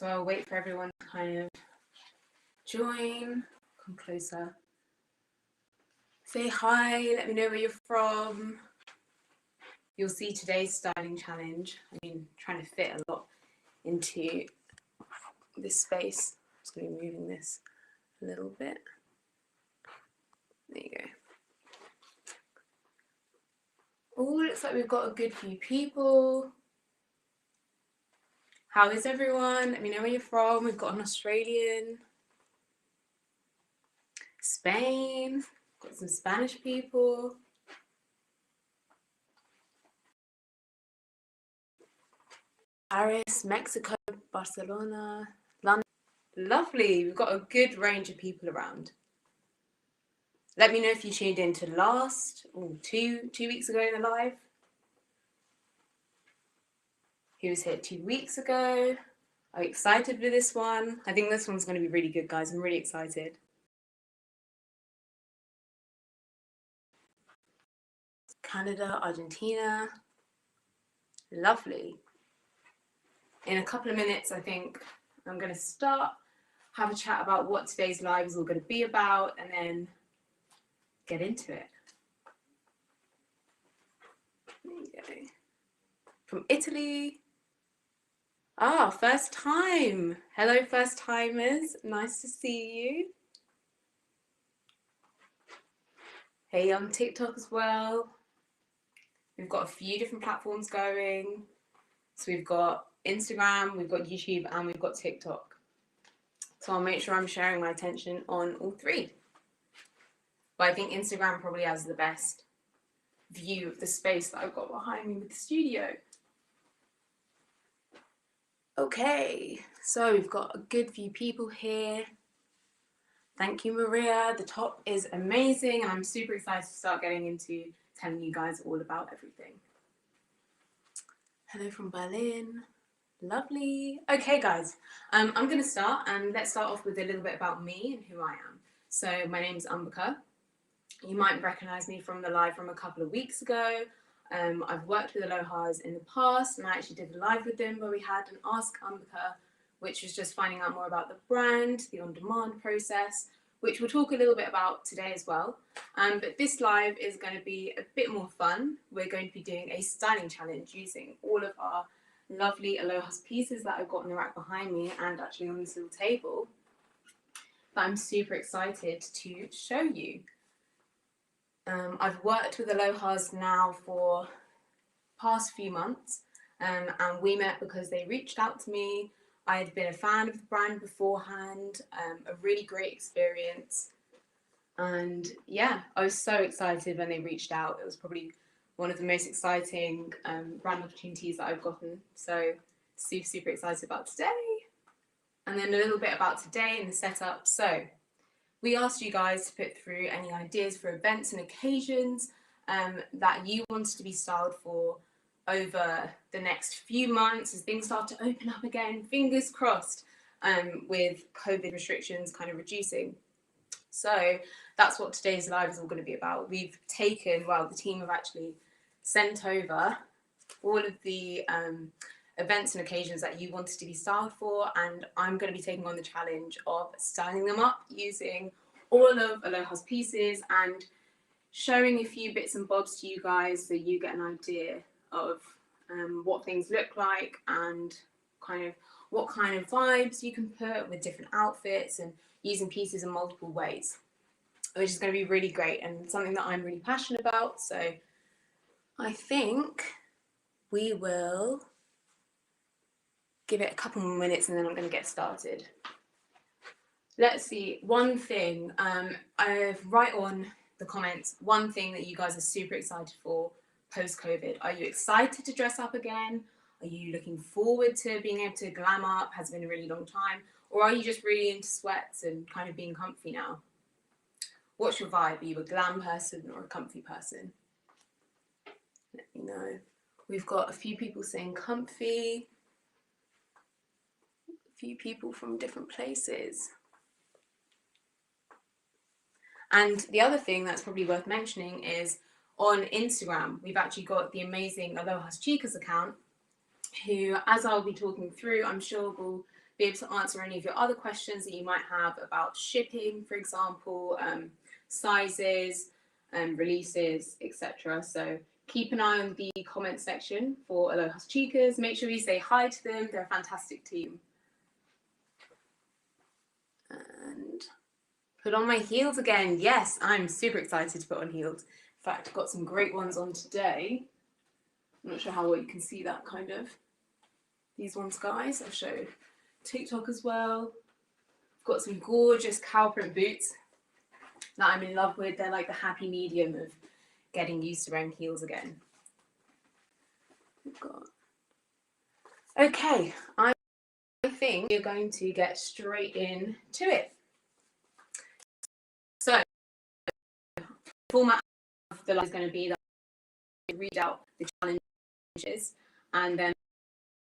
So I'll wait for everyone to kind of join, come closer. Say hi, let me know where you're from. You'll see today's styling challenge. I mean, trying to fit a lot into this space. I'm just going to be moving this a little bit. There you go. Oh, looks like we've got a good few people. How is everyone? Let me know where you're from. We've got an Australian, Spain, got some Spanish people. Paris, Mexico, Barcelona, London. Lovely. We've got a good range of people around. Let me know if you tuned in to two weeks ago in the live. He was here 2 weeks ago. Are you excited for this one? I think this one's going to be really good, guys. I'm really excited. Canada, Argentina. Lovely. In a couple of minutes, I think I'm going to start, have a chat about what today's live is all going to be about, and then get into it. There you go. From Italy. Ah, first time. Hello, first timers. Nice to see you. Hey, on TikTok as well. We've got a few different platforms going. So we've got Instagram, we've got YouTube, and we've got TikTok. So I'll make sure I'm sharing my attention on all three. But I think Instagram probably has the best view of the space that I've got behind me with the studio. Okay, so we've got a good few people here. Thank you, Maria. The top is amazing, and I'm super excited to start getting into telling you guys all about everything. Hello from Berlin. Lovely. Okay, guys, I'm going to start, and let's start off with a little bit about me and who I am. So my name is Ambika. You might recognize me from the live from a couple of weeks ago. I've worked with ALOHAS in the past, and I actually did a live with them where we had an Ask Ambika, which was just finding out more about the brand, the on-demand process, which we'll talk a little bit about today as well. But this live is going to be a bit more fun. We're going to be doing a styling challenge using all of our lovely ALOHAS pieces that I've got on the rack behind me and actually on this little table that I'm super excited to show you. I've worked with ALOHAS now for past few months, and we met because they reached out to me. I had been a fan of the brand beforehand, a really great experience, and yeah, I was so excited when they reached out. It was probably one of the most exciting brand opportunities that I've gotten, so super excited about today. And then a little bit about today and the setup. So we asked you guys to put through any ideas for events and occasions that you wanted to be styled for over the next few months as things start to open up again, fingers crossed, with COVID restrictions kind of reducing. So that's what today's live is all going to be about. We've taken, well, the team have actually sent over all of the events and occasions that you wanted to be styled for, and I'm going to be taking on the challenge of styling them up using all of ALOHA's pieces and showing a few bits and bobs to you guys so you get an idea of what things look like and kind of what kind of vibes you can put with different outfits and using pieces in multiple ways, which is going to be really great and something that I'm really passionate about. So I think we will give it a couple more minutes and then I'm going to get started. Let's see, one thing, I've write on the comments, one thing that you guys are super excited for post-COVID. Are you excited to dress up again? Are you looking forward to being able to glam up? Has been a really long time. Or are you just really into sweats and kind of being comfy now? What's your vibe? Are you a glam person or a comfy person? Let me know. We've got a few people saying comfy. A few people from different places. And the other thing that's probably worth mentioning is on Instagram, we've actually got the amazing ALOHAS Chicas account, who, as I'll be talking through, I'm sure will be able to answer any of your other questions that you might have about shipping, for example, sizes, releases, etc. So keep an eye on the comment section for ALOHAS Chicas. Make sure you say hi to them. They're a fantastic team. And put on my heels again. Yes, I'm super excited to put on heels. In fact, I've got some great ones on today. I'm not sure how well you can see that kind of. These ones, guys, I'll show TikTok as well. I've got some gorgeous cow print boots that I'm in love with. They're like the happy medium of getting used to wearing heels again. Okay, I think we're going to get straight into it. So, the format of the live is going to be that I read out the challenges and then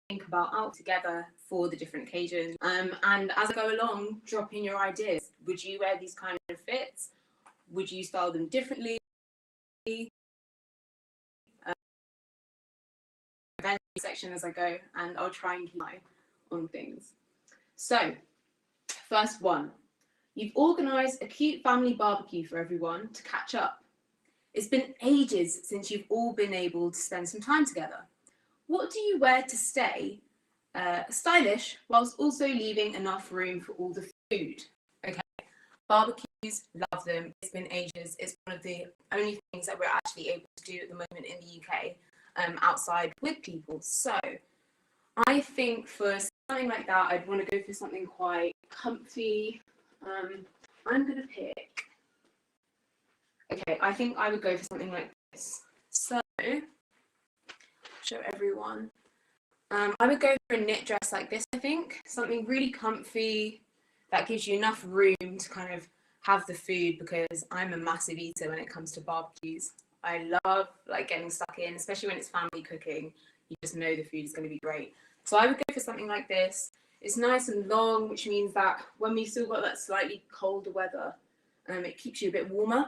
think about out together for the different occasions. And as I go along, drop in your ideas. Would you wear these kind of fits? Would you style them differently? Section as I go, and I'll try and keep an eye on things. So, first one. You've organised a cute family barbecue for everyone to catch up. It's been ages since you've all been able to spend some time together. What do you wear to stay stylish whilst also leaving enough room for all the food? Okay, barbecues, love them. It's been ages. It's one of the only things that we're actually able to do at the moment in the UK outside with people. So I think for something like that, I'd want to go for something quite comfy. I'm going to pick. Okay, I think I would go for something like this. So, show everyone. I would go for a knit dress like this, I think. Something really comfy that gives you enough room to kind of have the food, because I'm a massive eater when it comes to barbecues. I love like getting stuck in, especially when it's family cooking. You just know the food is going to be great. So I would go for something like this. It's nice and long, which means that when we've still got that slightly colder weather, it keeps you a bit warmer.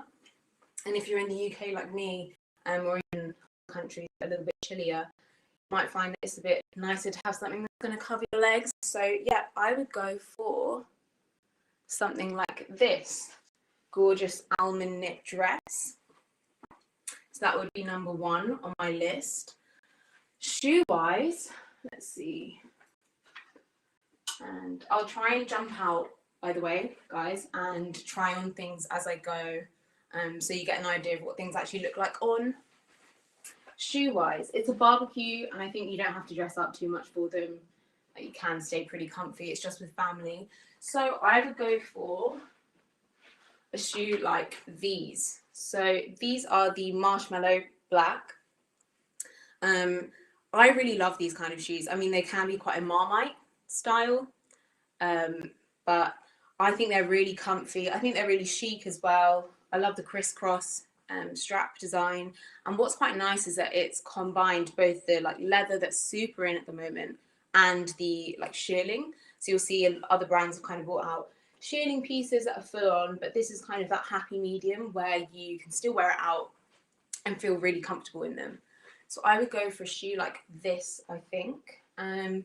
And if you're in the UK like me, or in countries a little bit chillier, you might find that it's a bit nicer to have something that's going to cover your legs. So yeah, I would go for something like this gorgeous almond knit dress. So that would be number one on my list. Shoe wise, let's see. And I'll try and jump out, by the way, guys, and try on things as I go, so you get an idea of what things actually look like on. Shoe wise, it's a barbecue, and I think you don't have to dress up too much for them. You can stay pretty comfy. It's just with family. So I would go for a shoe like these. So these are the marshmallow black. I really love these kind of shoes. I mean, they can be quite a Marmite style, but I think they're really comfy. I think they're really chic as well. I love the crisscross strap design. And what's quite nice is that it's combined both the like leather that's super in at the moment and the like shearling. So you'll see other brands have kind of brought out shearling pieces that are full on, but this is kind of that happy medium where you can still wear it out and feel really comfortable in them. So I would go for a shoe like this, I think. And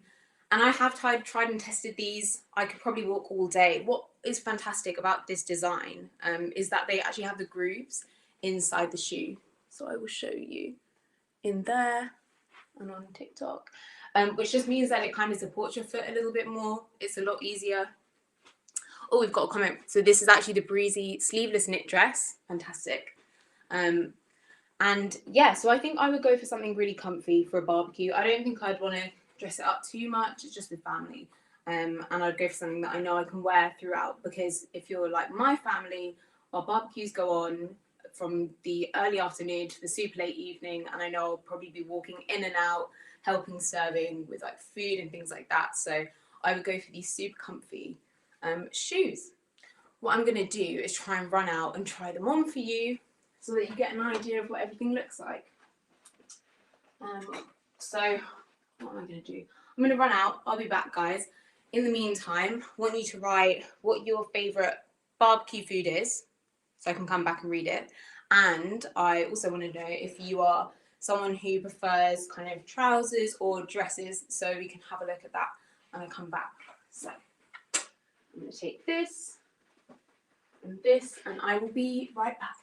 I have tried and tested these. I could probably walk all day. What is fantastic about this design is that they actually have the grooves inside the shoe. So I will show you in there and on TikTok, which just means that it kind of supports your foot a little bit more. It's a lot easier. Oh, we've got a comment. So this is actually the Breezy sleeveless knit dress. Fantastic. And yeah, so I think I would go for something really comfy for a barbecue. I don't think I'd want to dress it up too much. It's just with family. And I'd go for something that I know I can wear throughout, because if you're like my family, our barbecues go on from the early afternoon to the super late evening, and I know I'll probably be walking in and out, helping serving with like food and things like that. So I would go for these super comfy shoes. What I'm going to do is try and run out and try them on for you, so that you get an idea of what everything looks like. So what am I going to do? I'm going to run out. I'll be back, guys. In the meantime, I want you to write what your favourite barbecue food is, so I can come back and read it. And I also want to know if you are someone who prefers kind of trousers or dresses, so we can have a look at that and I'll come back. So I'm going to take this, and I will be right back.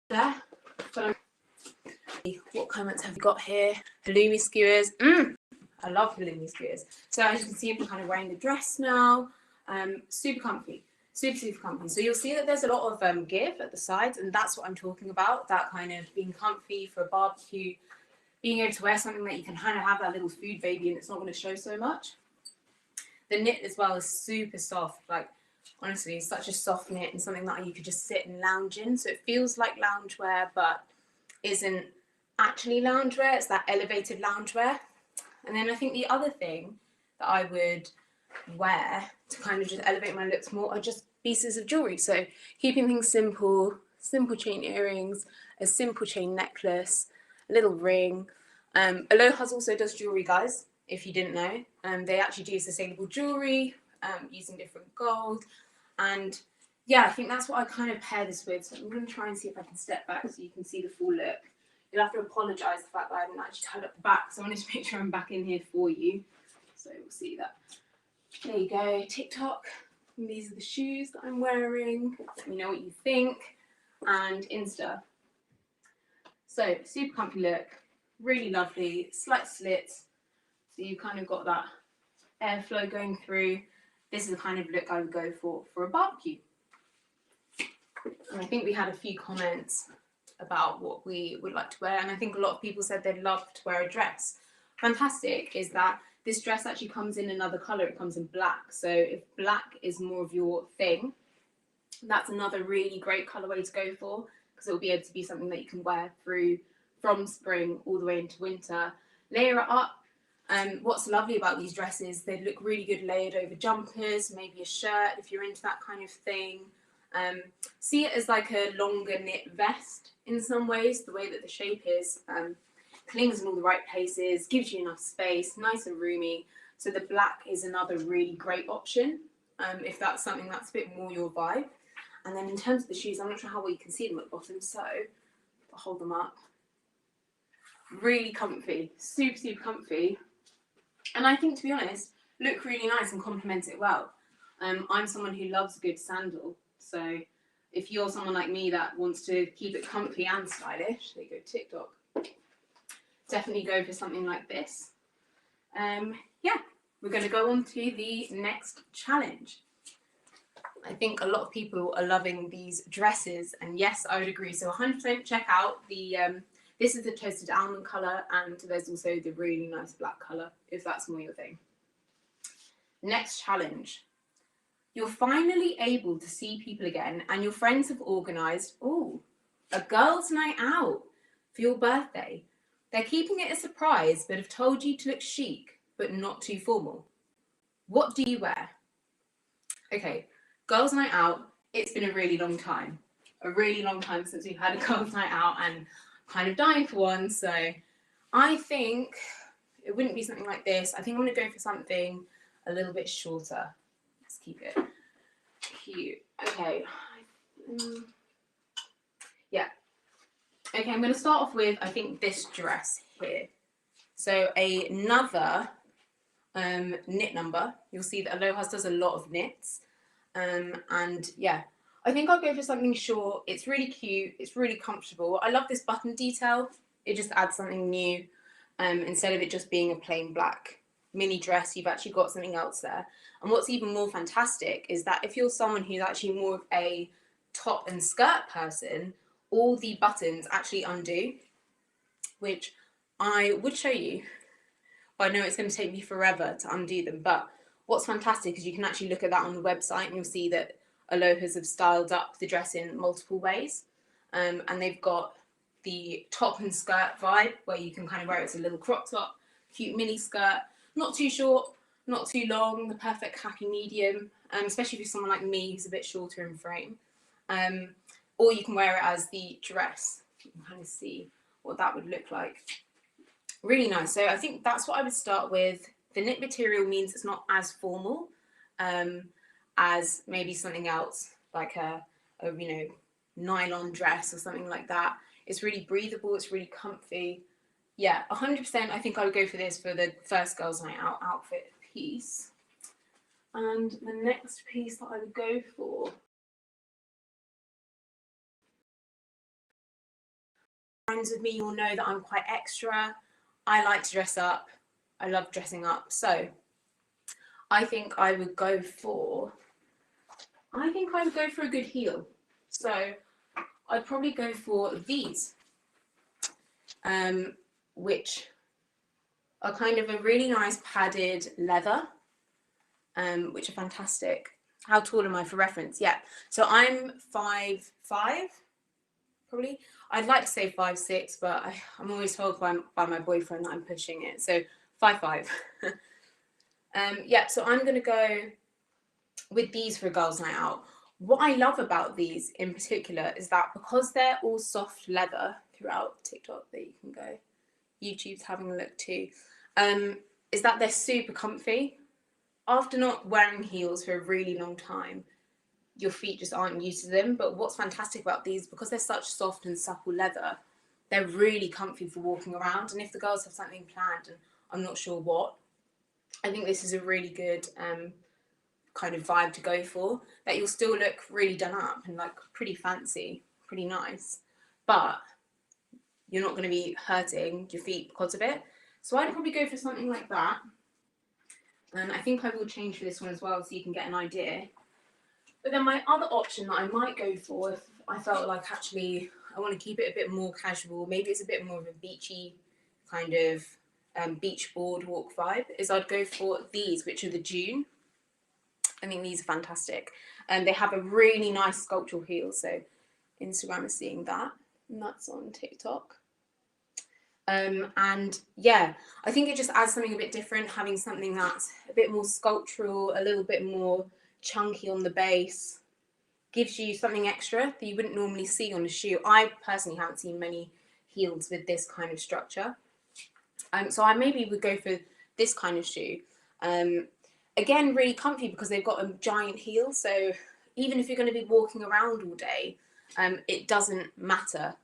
There. So, what comments have we got here? Halloumi skewers. I love halloumi skewers. So as you can see, I'm kind of wearing the dress now. Super comfy. Super comfy. So you'll see that there's a lot of give at the sides, and that's what I'm talking about. That kind of being comfy for a barbecue, being able to wear something that you can kind of have that little food baby and it's not going to show so much. The knit as well is super soft. Like, honestly, it's such a soft knit and something that you could just sit and lounge in. So it feels like loungewear, but isn't actually loungewear. It's that elevated loungewear. And then I think the other thing that I would wear to kind of just elevate my looks more are just pieces of jewelry. So keeping things simple, simple chain earrings, a simple chain necklace, a little ring. ALOHAS also does jewelry, guys, if you didn't know. They actually do sustainable jewelry using different gold. And yeah, I think that's what I kind of pair this with. So I'm going to try and see if I can step back so you can see the full look. You'll have to apologise the fact that I haven't actually tied up the back, so I wanted to make sure I'm back in here for you. So we'll see that. There you go, TikTok. And these are the shoes that I'm wearing. Let me know what you think. And Insta. So super comfy look, really lovely, slight slits. So you've kind of got that airflow going through. This is the kind of look I would go for a barbecue. And I think we had a few comments about what we would like to wear, and I think a lot of people said they'd love to wear a dress. Fantastic is that this dress actually comes in another colour. It comes in black, so if black is more of your thing, that's another really great colourway to go for, because it will be able to be something that you can wear through from spring all the way into winter. Layer it up. What's lovely about these dresses, they look really good layered over jumpers, maybe a shirt if you're into that kind of thing. See it as like a longer knit vest in some ways, the way that the shape is. Clings in all the right places, gives you enough space, nice and roomy. So the black is another really great option if that's something that's a bit more your vibe. And then in terms of the shoes, I'm not sure how well you can see them at the bottom, so I'll hold them up. Really comfy, super comfy. And I think, to be honest, look really nice and complement it well. I'm someone who loves a good sandal, so if you're someone like me that wants to keep it comfy and stylish, there you go, TikTok. Definitely go for something like this. Yeah, we're going to go on to the next challenge. I think a lot of people are loving these dresses, and yes, I would agree. So 100% check out the, this is the toasted almond colour, and there's also the really nice black colour, if that's more your thing. Next challenge. You're finally able to see people again, and your friends have organised, a girls' night out for your birthday. They're keeping it a surprise, but have told you to look chic, but not too formal. What do you wear? Okay, girls' night out, it's been a really long time. A really long time since we've had a girls' night out, and kind of dying for one. So I think it wouldn't be something like this. I think I'm going to go for something a little bit shorter. Let's keep it cute. Okay. Yeah. Okay, I'm going to start off with, I think, this dress here. So another knit number. You'll see that ALOHAS does a lot of knits. And yeah, I think I'll go for something short. It's really cute. It's really comfortable. I love this button detail. It just adds something new. Instead of it just being a plain black mini dress, you've actually got something else there. And what's even more fantastic is that if you're someone who's actually more of a top and skirt person, all the buttons actually undo, which I would show you. But I know it's going to take me forever to undo them. But what's fantastic is you can actually look at that on the website and you'll see that Alohas have styled up the dress in multiple ways. And they've got the top and skirt vibe where you can kind of wear it as a little crop top, cute mini skirt, not too short, not too long, the perfect happy medium, especially if you're someone like me who's a bit shorter in frame. Or you can wear it as the dress. You can kind of see what that would look like. Really nice. So I think that's what I would start with. The knit material means it's not as formal as maybe something else like a nylon dress or something like that. It's really breathable. It's really comfy. Yeah, 100%. I think I would go for this for the first girls' night out outfit piece. And the next piece that I would go for. Friends with me, you'll know that I'm quite extra. I like to dress up. I love dressing up. So I think I would go for a good heel. So I'd probably go for these, which are kind of a really nice padded leather, which are fantastic. How tall am I for reference? Yeah, so I'm 5'5", probably. I'd like to say 5'6", but I'm always told by my boyfriend that I'm pushing it. So 5'5". Yeah, so I'm going to go with these for a girls' night out. What I love about these in particular is that because they're all soft leather throughout TikTok, that you can go, YouTube's having a look too, is that they're super comfy. After not wearing heels for a really long time, your feet just aren't used to them. But what's fantastic about these, because they're such soft and supple leather, they're really comfy for walking around. And if the girls have something planned and I'm not sure what, I think this is a really good kind of vibe to go for, that you'll still look really done up and like pretty fancy, pretty nice, but you're not going to be hurting your feet because of it. So I'd probably go for something like that. And I think I will change for this one as well so you can get an idea. But then my other option that I might go for, if I felt like actually I want to keep it a bit more casual, maybe it's a bit more of a beachy kind of beach boardwalk vibe, is I'd go for these, which are the June. I think these are fantastic. And they have a really nice sculptural heel, so Instagram is seeing that, and that's on TikTok. And yeah, I think it just adds something a bit different, having something that's a bit more sculptural, a little bit more chunky on the base, gives you something extra that you wouldn't normally see on a shoe. I personally haven't seen many heels with this kind of structure. So I maybe would go for this kind of shoe. Again, really comfy because they've got a giant heel. So even if you're going to be walking around all day, it doesn't matter.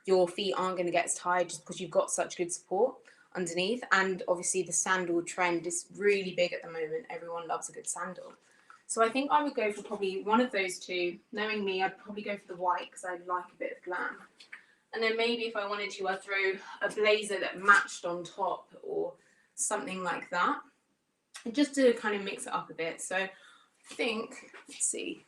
Your feet aren't going to get tired just because you've got such good support underneath. And obviously the sandal trend is really big at the moment. Everyone loves a good sandal. So I think I would go for probably one of those two. Knowing me, I'd probably go for the white because I like a bit of glam. And then maybe if I wanted to, I'd throw a blazer that matched on top or something like that. Just to kind of mix it up a bit. So I think, let's see.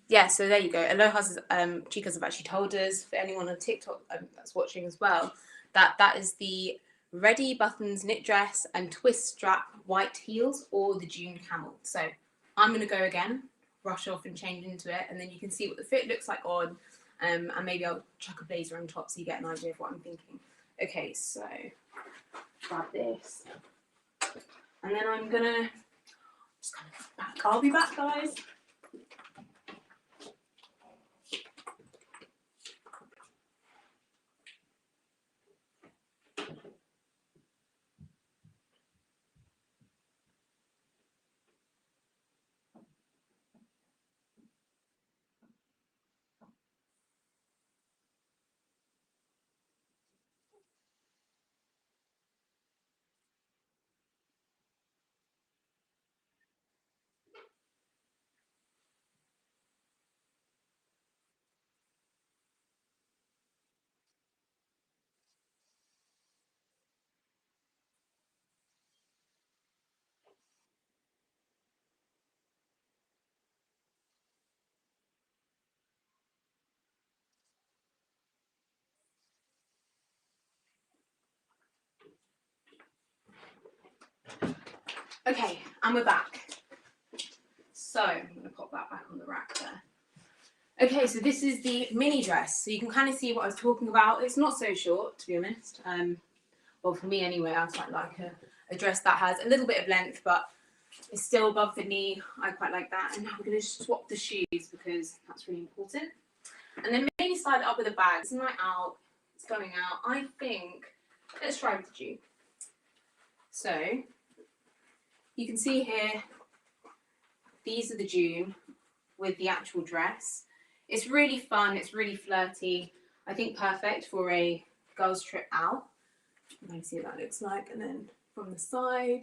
Yeah, so there you go. Aloha's Chicas have actually told us, for anyone on TikTok that's watching as well, that is the Ready Buttons knit dress and twist strap white heels or the June camel. So I'm going to go again, brush off and change into it, and then you can see what the fit looks like on, and maybe I'll chuck a blazer on top so you get an idea of what I'm thinking. Okay, so grab this. And then I'm going to just kind of back. I'll be back, guys. Okay, and we're back. So I'm going to pop that back on the rack there. Okay, so this is the mini dress. So you can kind of see what I was talking about. It's not so short, to be honest. Well, for me anyway, I quite like a dress that has a little bit of length, but it's still above the knee. I quite like that. And now we're going to swap the shoes because that's really important. And then maybe style it up with a bag. It's a night out. It's going out. I think, let's try with the June. So you can see here, these are the June with the actual dress. It's really fun. It's really flirty. I think perfect for a girls' trip out. You can see what that looks like. And then from the side,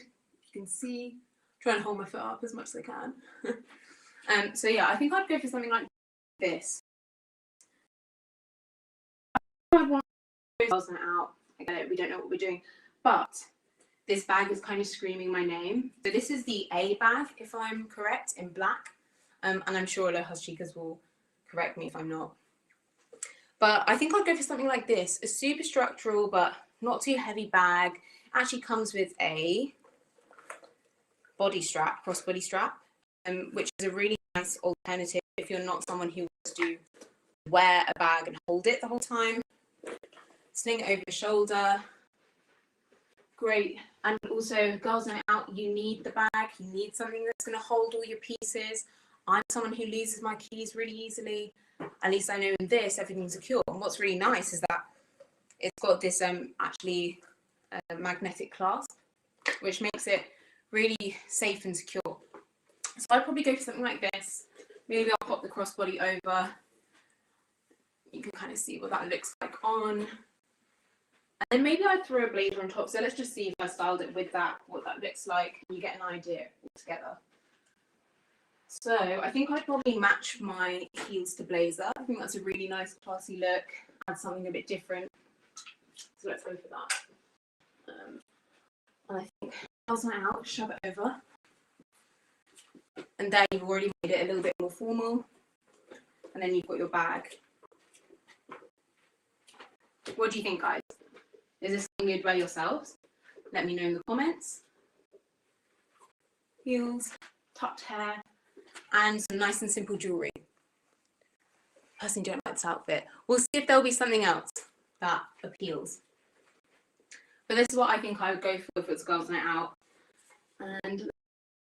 you can see, try and hold my foot up as much as I can. So yeah, I think I'd go for something like this. I'd want girls night out. I get it, we don't know what we're doing. But this bag is kind of screaming my name. So this is the A bag, if I'm correct, in black. And I'm sure ALOHAS chicas will correct me if I'm not. But I think I'd go for something like this. A super structural, but not too heavy bag. Actually comes with a body strap, crossbody strap, which is a really nice alternative if you're not someone who wants to wear a bag and hold it the whole time. Sling it over your shoulder. Great. And also, girls' night out, you need the bag. You need something that's going to hold all your pieces. I'm someone who loses my keys really easily. At least I know in this, everything's secure. And what's really nice is that it's got this actually magnetic clasp, which makes it really safe and secure. So I'd probably go for something like this. Maybe I'll pop the crossbody over. You can kind of see what that looks like on. And then maybe I'd throw a blazer on top. So let's just see if I styled it with that, what that looks like. And you get an idea altogether. So I think I'd probably match my heels to blazer. I think that's a really nice classy look. Add something a bit different. So let's go for that. And I think girls' night out, shove it over. And there you've already made it a little bit more formal. And then you've got your bag. What do you think, guys? Is this something you'd wear yourselves? Let me know in the comments. Heels, tucked hair, and some nice and simple jewellery. Personally don't like this outfit. We'll see if there'll be something else that appeals. But this is what I think I would go for if it's girls' night out. And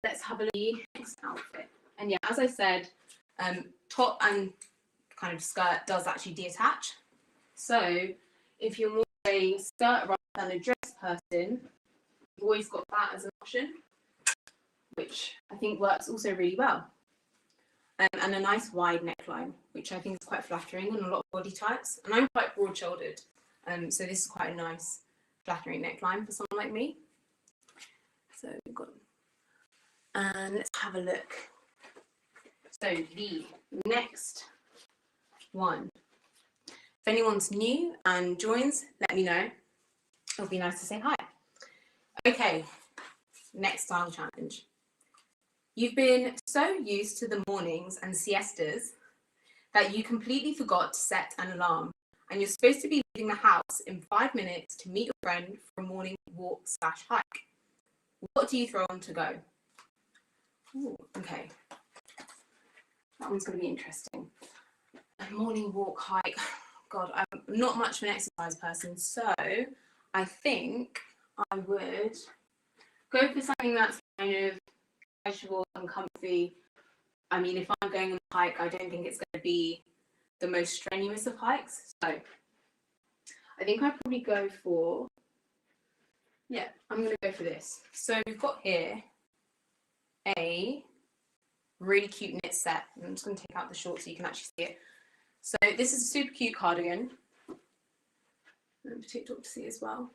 let's have a look at the next outfit. And yeah, as I said, top and kind of skirt does actually detach. So if you're more a skirt rather than a dress person, you've always got that as an option, which I think works also really well. And a nice wide neckline, which I think is quite flattering on a lot of body types. And I'm quite broad-shouldered, so this is quite a nice flattering neckline for someone like me. So we've got, and let's have a look. So the next one. If anyone's new and joins, let me know. It'll be nice to say hi. Okay, next style challenge. You've been so used to the mornings and siestas that you completely forgot to set an alarm, and you're supposed to be leaving the house in 5 minutes to meet your friend for a morning walk/hike. What do you throw on to go? Ooh, okay. That one's going to be interesting. A morning walk, hike. God, I'm not much of an exercise person, so I think I would go for something that's kind of casual and comfy. I mean, if I'm going on a hike, I don't think it's going to be the most strenuous of hikes. So I think I'd probably go for, yeah, I'm going to go for this. So we've got here a really cute knit set. I'm just going to take out the shorts so you can actually see it. So this is a super cute cardigan. And for TikTok to see as well.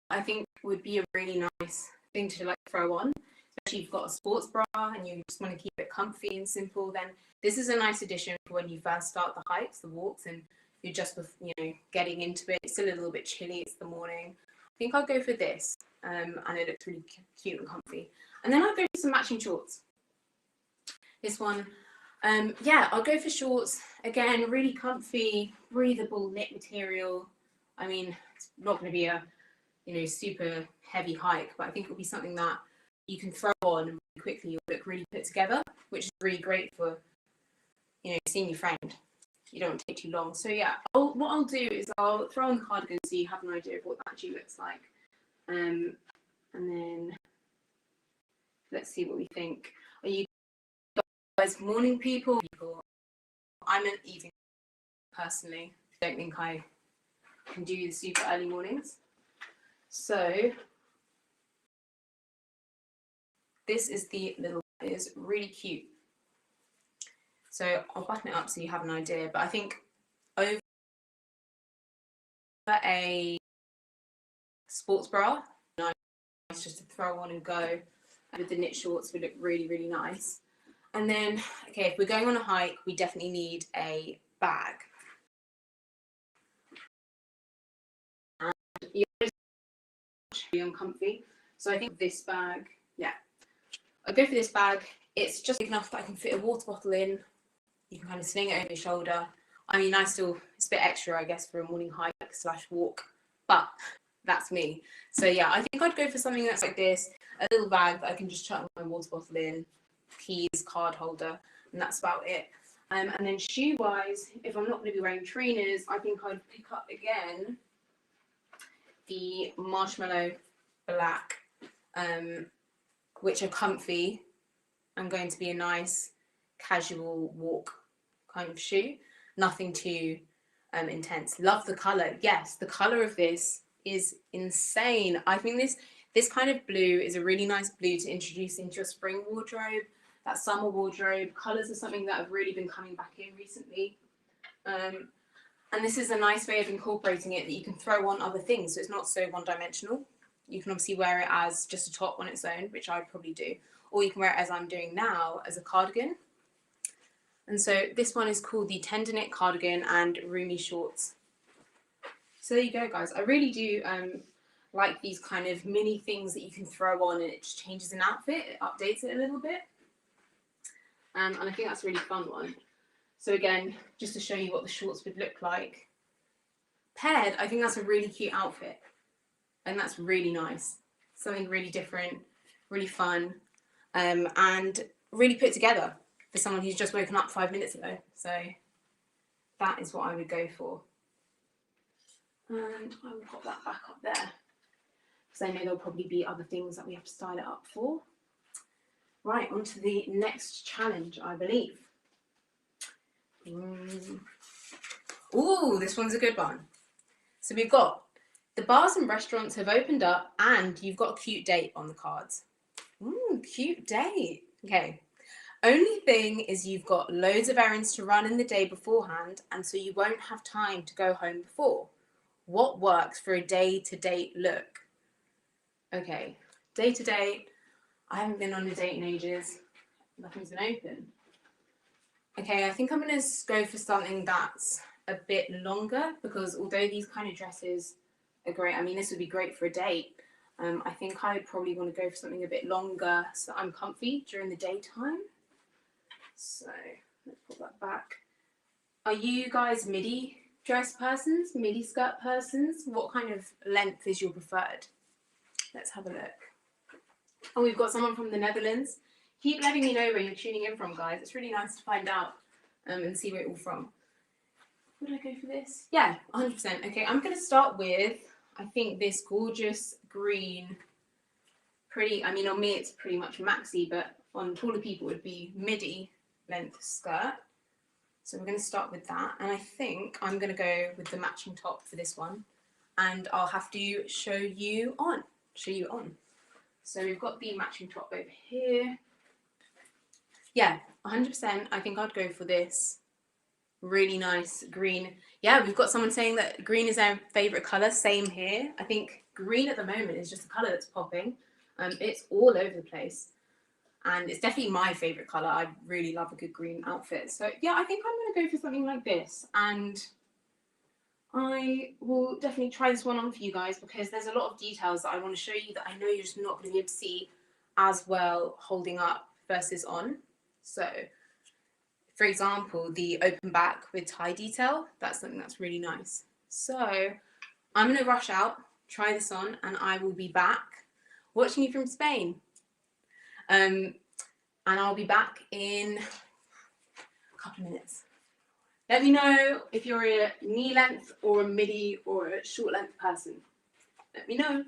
I think would be a really nice thing to like throw on. Especially if you've got a sports bra and you just want to keep it comfy and simple, then this is a nice addition for when you first start the hikes, the walks, and you're just, getting into it. It's still a little bit chilly, it's the morning. I think I'll go for this, and it looks really cute and comfy. And then I'll go for some matching shorts. This one, I'll go for shorts. Again, really comfy, breathable knit material. I mean, it's not going to be a, super heavy hike, but I think it'll be something that you can throw on and really quickly, you'll look really put together, which is really great for, you know, seeing your friend. You don't want to take too long. So yeah, what I'll do is I'll throw on the cardigan so you have an idea of what that actually looks like. And then let's see what we think. Are you guys morning people? I'm an evening personally. I don't think I can do the super early mornings. So this is the little, it is really cute. So I'll button it up so you have an idea, but I think over a sports bra, nice just to throw on and go. With the knit shorts would look really, really nice. And then, okay, if we're going on a hike, we definitely need a bag. And you're really uncomfy. So I think this bag, yeah, I'll go for this bag. It's just big enough that I can fit a water bottle in. You can kind of sling it over your shoulder. I mean, it's a bit extra, I guess, for a morning hike / walk, but that's me. So yeah, I think I'd go for something that's like this, a little bag that I can just chuck my water bottle in, keys, card holder, and that's about it. And then shoe-wise, if I'm not going to be wearing trainers, I think I'd pick up again the marshmallow black, which are comfy and going to be a nice casual walk kind of shoe. Nothing too intense. Love the color. Yes, the color of this is insane. I think this kind of blue is a really nice blue to introduce into your spring wardrobe, that summer wardrobe. Colors are something that have really been coming back in recently. And this is a nice way of incorporating it that you can throw on other things, so it's not so one-dimensional. You can obviously wear it as just a top on its own, which I probably do, or you can wear it as I'm doing now as a cardigan. And so this one is called the Tender Knit Cardigan and Roomy Shorts. So there you go, guys. I really do like these kind of mini things that you can throw on and it just changes an outfit. It updates it a little bit. And I think that's a really fun one. So again, just to show you what the shorts would look like. Paired, I think that's a really cute outfit. And that's really nice. Something really different, really fun, and really put together for someone who's just woken up 5 minutes ago. So that is what I would go for. And I will pop that back up there, because I know there'll probably be other things that we have to style it up for. Right, on to the next challenge, I believe. Ooh, this one's a good one. So we've got the bars and restaurants have opened up and you've got a cute date on the cards. Ooh, cute date. Okay. Only thing is you've got loads of errands to run in the day beforehand, and so you won't have time to go home before. What works for a day-to-date look? Okay, day-to-date. I haven't been on a date in ages. Nothing's been open. Okay, I think I'm going to go for something that's a bit longer, because although these kind of dresses are great, I mean, this would be great for a date. I think I probably want to go for something a bit longer so that I'm comfy during the daytime. So let's put that back. Are you guys midi dress persons, midi skirt persons? What kind of length is your preferred? Let's have a look. Oh, we've got someone from the Netherlands. Keep letting me know where you're tuning in from, guys. It's really nice to find out and see where you're all from. Would I go for this? Yeah, 100%. Okay, I'm going to start with, I think, this gorgeous green, pretty, I mean, on me it's pretty much maxi, but on taller people it would be midi length skirt. So we're going to start with that. And I think I'm going to go with the matching top for this one. And I'll have to show you on. So we've got the matching top over here. Yeah, 100%. I think I'd go for this really nice green. Yeah, we've got someone saying that green is their favourite colour. Same here. I think green at the moment is just a colour that's popping. It's all over the place. And it's definitely my favourite colour. I really love a good green outfit. So yeah, I think I'm going to go for something like this. And I will definitely try this one on for you guys, because there's a lot of details that I want to show you that I know you're just not going to be able to see as well holding up versus on. So, for example, the open back with tie detail, that's something that's really nice. So I'm going to rush out, try this on, and I will be back watching you from Spain. And I'll be back in a couple of minutes. Let me know if you're a knee length or a midi or a short length person. Let me know.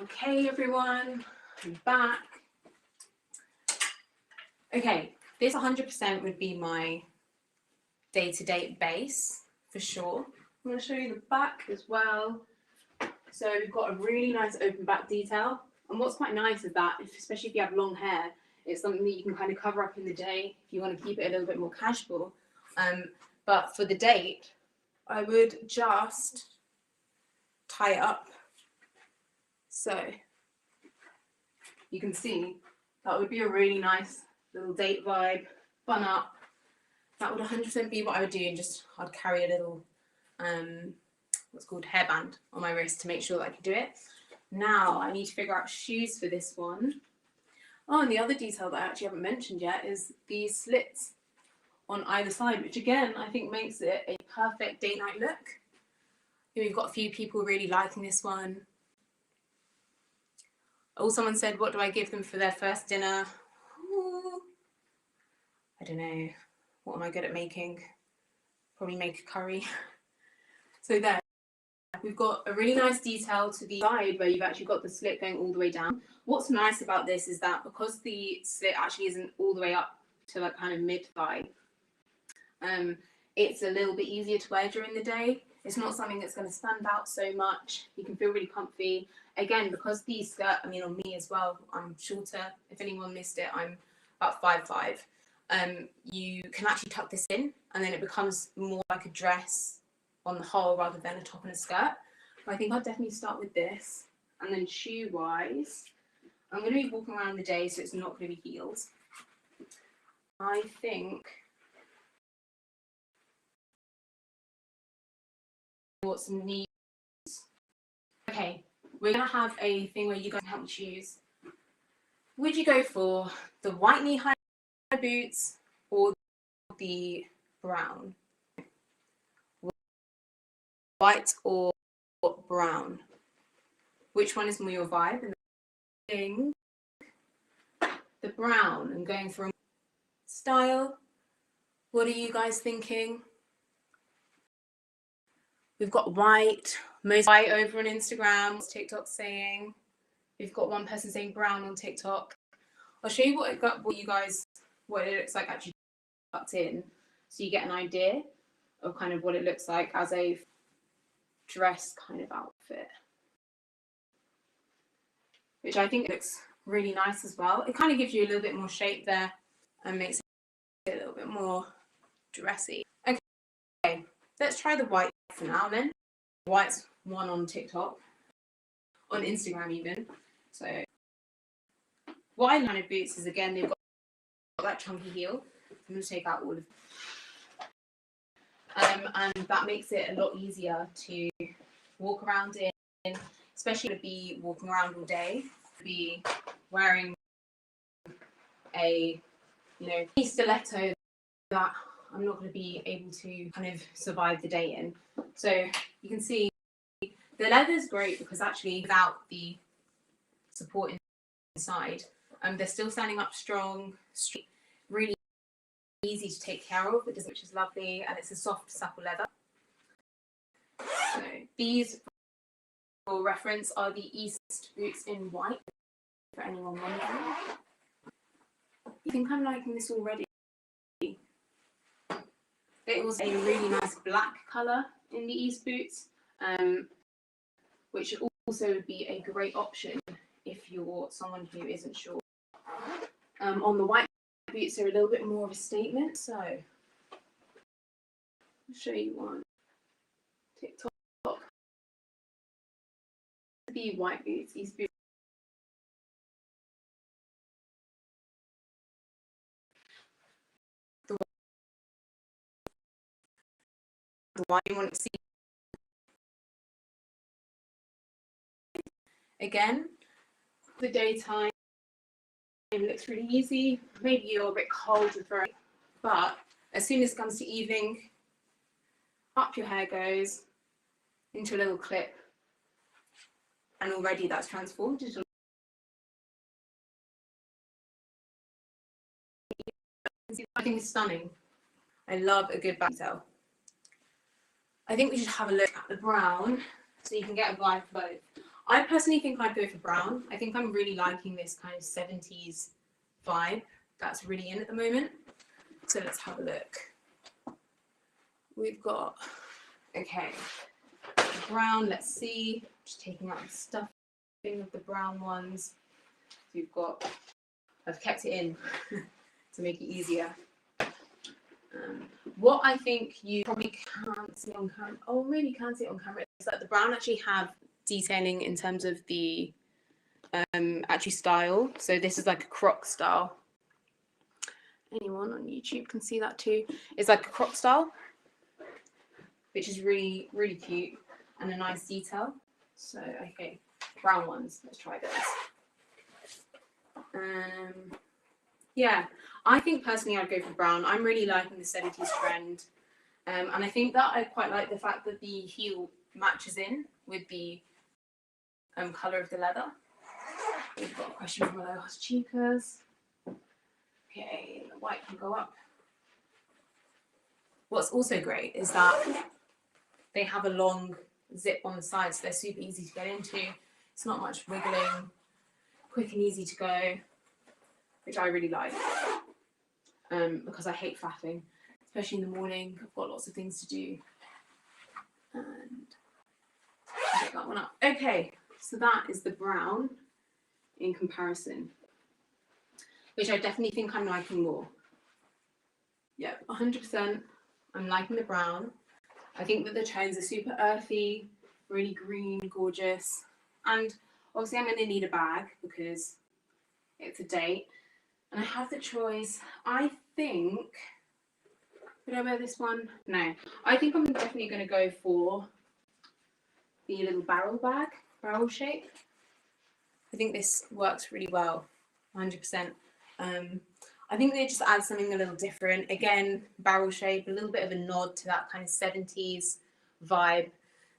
Okay, everyone, I'm back. Okay, this 100% would be my day-to-day base for sure. I'm going to show you the back as well. So we've got a really nice open back detail. And what's quite nice is that, especially if you have long hair, it's something that you can kind of cover up in the day if you want to keep it a little bit more casual. But for the date, I would just tie it up. So you can see that would be a really nice little date vibe, bun up. That would 100% be what I would do, and just I'd carry a little what's called hairband on my wrist to make sure that I could do it. Now I need to figure out shoes for this one. Oh, and the other detail that I actually haven't mentioned yet is these slits on either side, which again I think makes it a perfect date night look. We've got a few people really liking this one. Oh, someone said, what do I give them for their first dinner? Ooh, I don't know. What am I good at making? Probably make a curry. So there, we've got a really nice detail to the side where you've actually got the slit going all the way down. What's nice about this is that because the slit actually isn't all the way up to like kind of mid-thigh, it's a little bit easier to wear during the day. It's not something that's going to stand out so much. You can feel really comfy. Again, because the skirt, I mean on me as well, I'm shorter. If anyone missed it, I'm about 5'5". You can actually tuck this in and then it becomes more like a dress on the whole rather than a top and a skirt. But I think I'll definitely start with this. And then shoe-wise, I'm going to be walking around the day, so it's not going to be heels. I think what's neat. Okay, we're going to have a thing where you guys help me choose. Would you go for the white knee-high boots or the brown? White or brown? Which one is more your vibe? And the brown and going for a style. What are you guys thinking? We've got white, most white over on Instagram. TikTok saying. We've got one person saying brown on TikTok. I'll show you what it looks like actually tucked in, so you get an idea of kind of what it looks like as a dress kind of outfit, which I think looks really nice as well. It kind of gives you a little bit more shape there and makes it a little bit more dressy. Okay, let's try the white for now then. White's one on TikTok, on Instagram even. So white kind of boots is, again, they've got that chunky heel. I'm going to take out all of and that makes it a lot easier to walk around in, especially to be walking around all day, to be wearing a stiletto that I'm not going to be able to kind of survive the day in. So you can see the leather is great because actually without the support inside, they're still standing up strong, really easy to take care of, which is lovely, and it's a soft, supple leather. So these, for reference, are the East boots in white, for anyone wondering. I think I'm liking this already. It was a really nice black colour in the East boots, which also would be a great option if you're someone who isn't sure. On the white boots, they're a little bit more of a statement, so I'll show you one. TikTok. The white boots, East boots. The one you want to see. Again, the daytime looks really easy. Maybe you're a bit cold with wearing, but as soon as it comes to evening, up your hair goes into a little clip, and already that's transformed into. I think it's stunning. I love a good back detail. I think we should have a look at the brown so you can get a vibe for both. I personally think I'd go for brown. I think I'm really liking this kind of 70s vibe that's really in at the moment. So let's have a look. We've got, okay, brown, let's see. Just taking out the stuffing of the brown ones. So we've got, I've kept it in to make it easier. What I think you probably can't see on camera, oh maybe can see it on camera, is that the brown actually have detailing in terms of the actually style. So this is like a croc style. Anyone on YouTube can see that too. It's like a croc style, which is really, really cute and a nice detail. So, okay, brown ones, let's try those. Yeah, I think personally I'd go for brown. I'm really liking the 70s trend. And I think that I quite like the fact that the heel matches in with the colour of the leather. We've got a question from ALOHAS Chicas. Okay, the white can go up. What's also great is that they have a long zip on the side, so they're super easy to get into. It's not much wiggling, quick and easy to go, which I really like, because I hate faffing, especially in the morning. I've got lots of things to do. And I'll get that one up. Okay, so that is the brown in comparison, which I definitely think I'm liking more. Yeah, 100%. I'm liking the brown. I think that the tones are super earthy, really green, gorgeous. And obviously I'm going to need a bag because it's a date. And I have the choice. I think, did I wear this one? No. I think I'm definitely going to go for the little barrel bag, barrel shape. I think this works really well, 100%. I think they just add something a little different. Again, barrel shape, a little bit of a nod to that kind of 70s vibe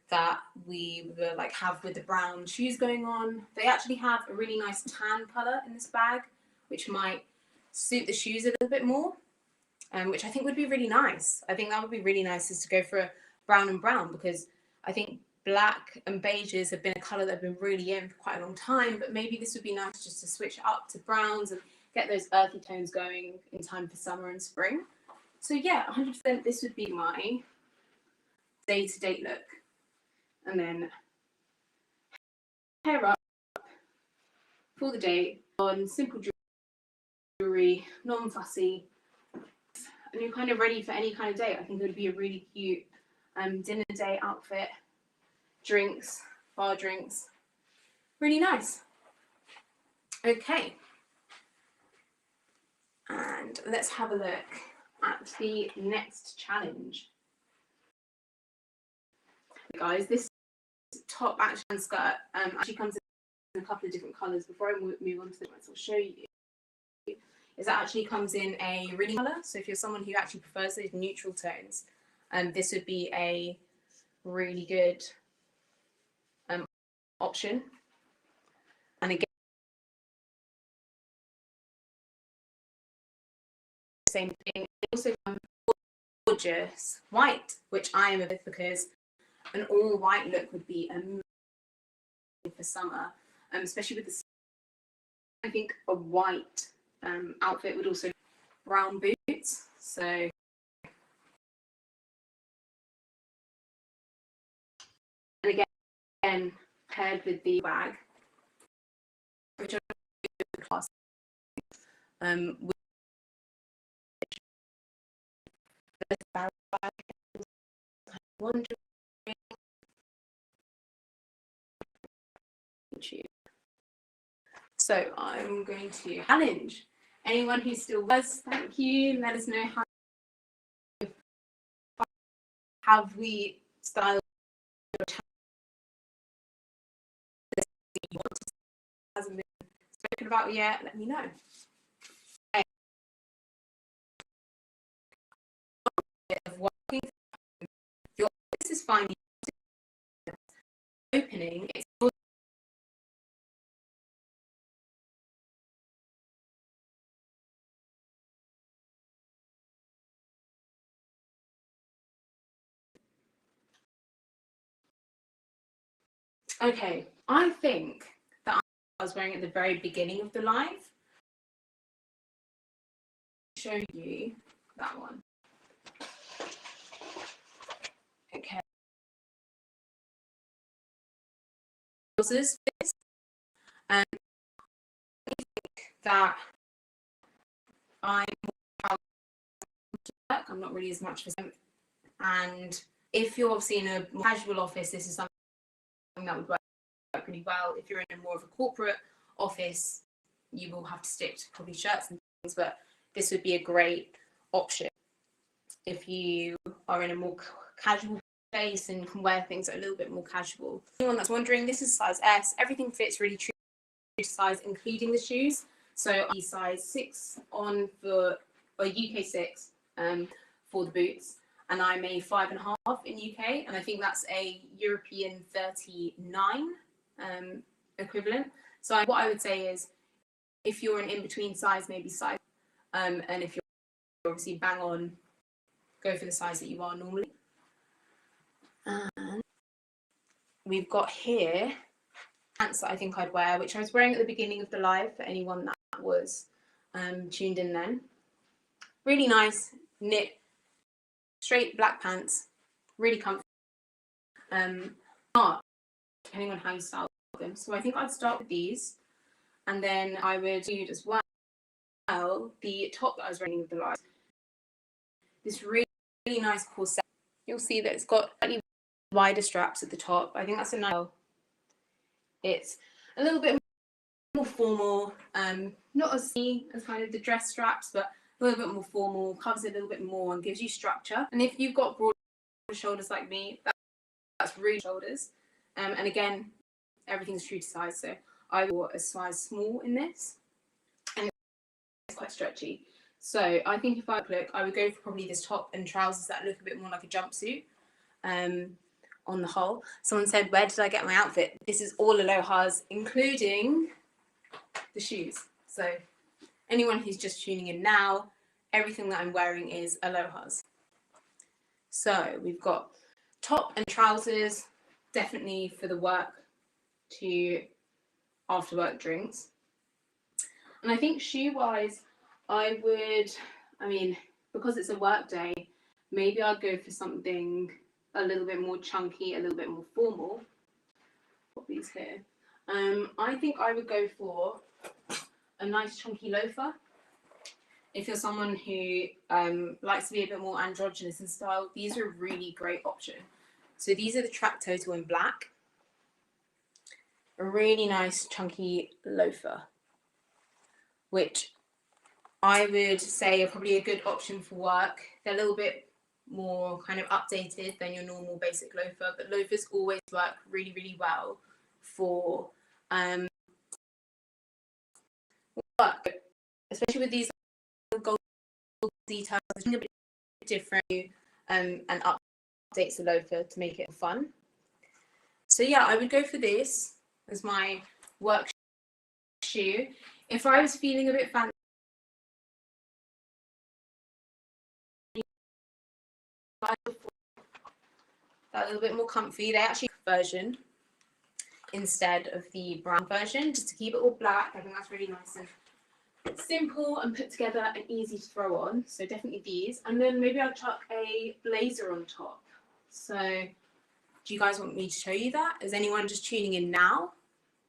that we were like have with the brown shoes going on. They actually have a really nice tan colour in this bag, which might suit the shoes a little bit more, which I think would be really nice. I think that would be really nice, is to go for a brown and brown, because I think black and beiges have been a colour that have been really in for quite a long time, but maybe this would be nice just to switch it up to browns and get those earthy tones going in time for summer and spring. So yeah, 100% this would be my day-to-day look. And then hair up for the day on simple jewellery, non-fussy, and you're kind of ready for any kind of day. I think it would be a really cute dinner day outfit, drinks, bar drinks, really nice. Okay. And let's have a look at the next challenge. Guys, this top action skirt actually comes in a couple of different colours. Before I move on to the ones I'll show you, is that actually comes in a really colour. So if you're someone who actually prefers those neutral tones, this would be a really good option. And again, same thing. Also gorgeous white, which I am a bit, because an all white look would be amazing for summer, especially with the, I think a white outfit would also be brown boots. So, and again paired with the bag, which are class. With the bag, wondering. So I'm going to challenge anyone who still was. Thank you. Let us know how have we styled this hasn't been spoken about yet. Let me know. Okay. Of working, your office is finding opening. It's okay. I think that I was wearing at the very beginning of the live. Show you that one. Okay. This, and I think that I'm not really as much for them. And if you're obviously in a more casual office, this is something that would work really well. If you're in a more of a corporate office, you will have to stick to probably shirts and things, but this would be a great option if you are in a more casual space and can wear things that are a little bit more casual. Anyone that's wondering, this is size S. Everything fits really true to size, including the shoes. So I size 6 on for a UK 6 for the boots, and I'm a 5.5 in UK, and I think that's a European 39 equivalent. So what I would say is, if you're an in-between size, maybe size, and if you're obviously bang on, go for the size that you are normally. And we've got here pants that I think I'd wear, which I was wearing at the beginning of the live for anyone that was tuned in then. Really nice knit, straight black pants, really comfy. Depending on how you style them. So I think I'd start with these, and then I would do as well the top that I was wearing with the live. This really nice corset. You'll see that it's got slightly wider straps at the top. I think that's a nice. It's a little bit more formal, not as kind of the dress straps, but a little bit more formal, covers it a little bit more and gives you structure. And if you've got broad shoulders like me, that's really shoulders. And again, everything's true to size. So I wore a size small in this, and it's quite stretchy. So I think if I look, I would go for probably this top and trousers that look a bit more like a jumpsuit. On the whole, someone said, "Where did I get my outfit?" This is all ALOHAS, including the shoes. So anyone who's just tuning in now, everything that I'm wearing is ALOHAS. So we've got top and trousers, definitely for the work to after work drinks. And I think shoe wise, because it's a work day, maybe I'd go for something a little bit more chunky, a little bit more formal. Put these here. I think I would go for a nice chunky loafer. If you're someone who likes to be a bit more androgynous in style, these are a really great option. So these are the Track Total in black. A really nice chunky loafer, which I would say are probably a good option for work. They're a little bit more kind of updated than your normal basic loafer, but loafers always work really, really well for work, especially with these gold details. It's a bit different and updates the loafer to make it fun. So yeah, I would go for this as my work shoe. If I was feeling a bit fancy, that a little bit more comfy, they actually version instead of the brown version, just to keep it all black. I think that's really nice and simple and put together and easy to throw on. So definitely these. And then maybe I'll chuck a blazer on top. So do you guys want me to show you that? Is anyone just tuning in now?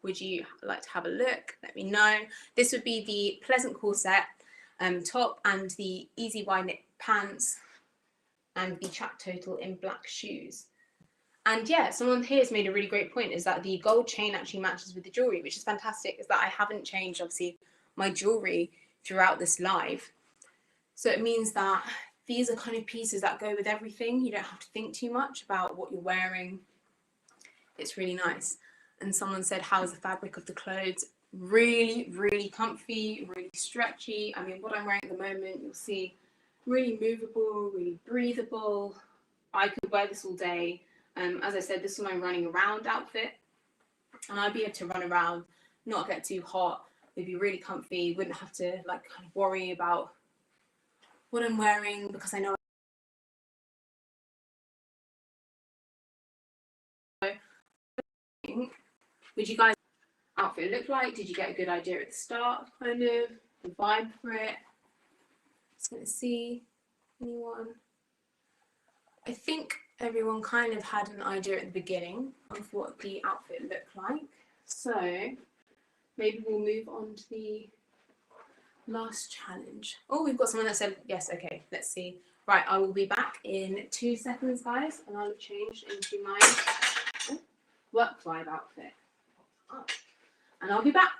Would you like to have a look? Let me know. This would be the pleasant corset top and the easy wide knit pants and the track total in black shoes. And yeah, someone here has made a really great point, is that the gold chain actually matches with the jewelry, which is fantastic, is that I haven't changed, obviously, my jewelry throughout this live. So it means that these are kind of pieces that go with everything. You don't have to think too much about what you're wearing. It's really nice. And someone said, how's the fabric of the clothes? Really, really comfy, really stretchy. I mean, what I'm wearing at the moment, you'll see, really movable, really breathable. I could wear this all day. As I said, this is my running around outfit. And I'd be able to run around, not get too hot. It'd be really comfy. Wouldn't have to like kind of worry about what I'm wearing, because I know. Would you guys outfit look like? Did you get a good idea at the start, kind of the vibe for it? Just gonna see anyone. I think everyone kind of had an idea at the beginning of what the outfit looked like. So maybe we'll move on to the last challenge. Oh, we've got someone that said yes. Okay, let's see. Right, I will be back in 2 seconds, guys, and I'll have changed into my work vibe outfit. Oh. And I'll be back.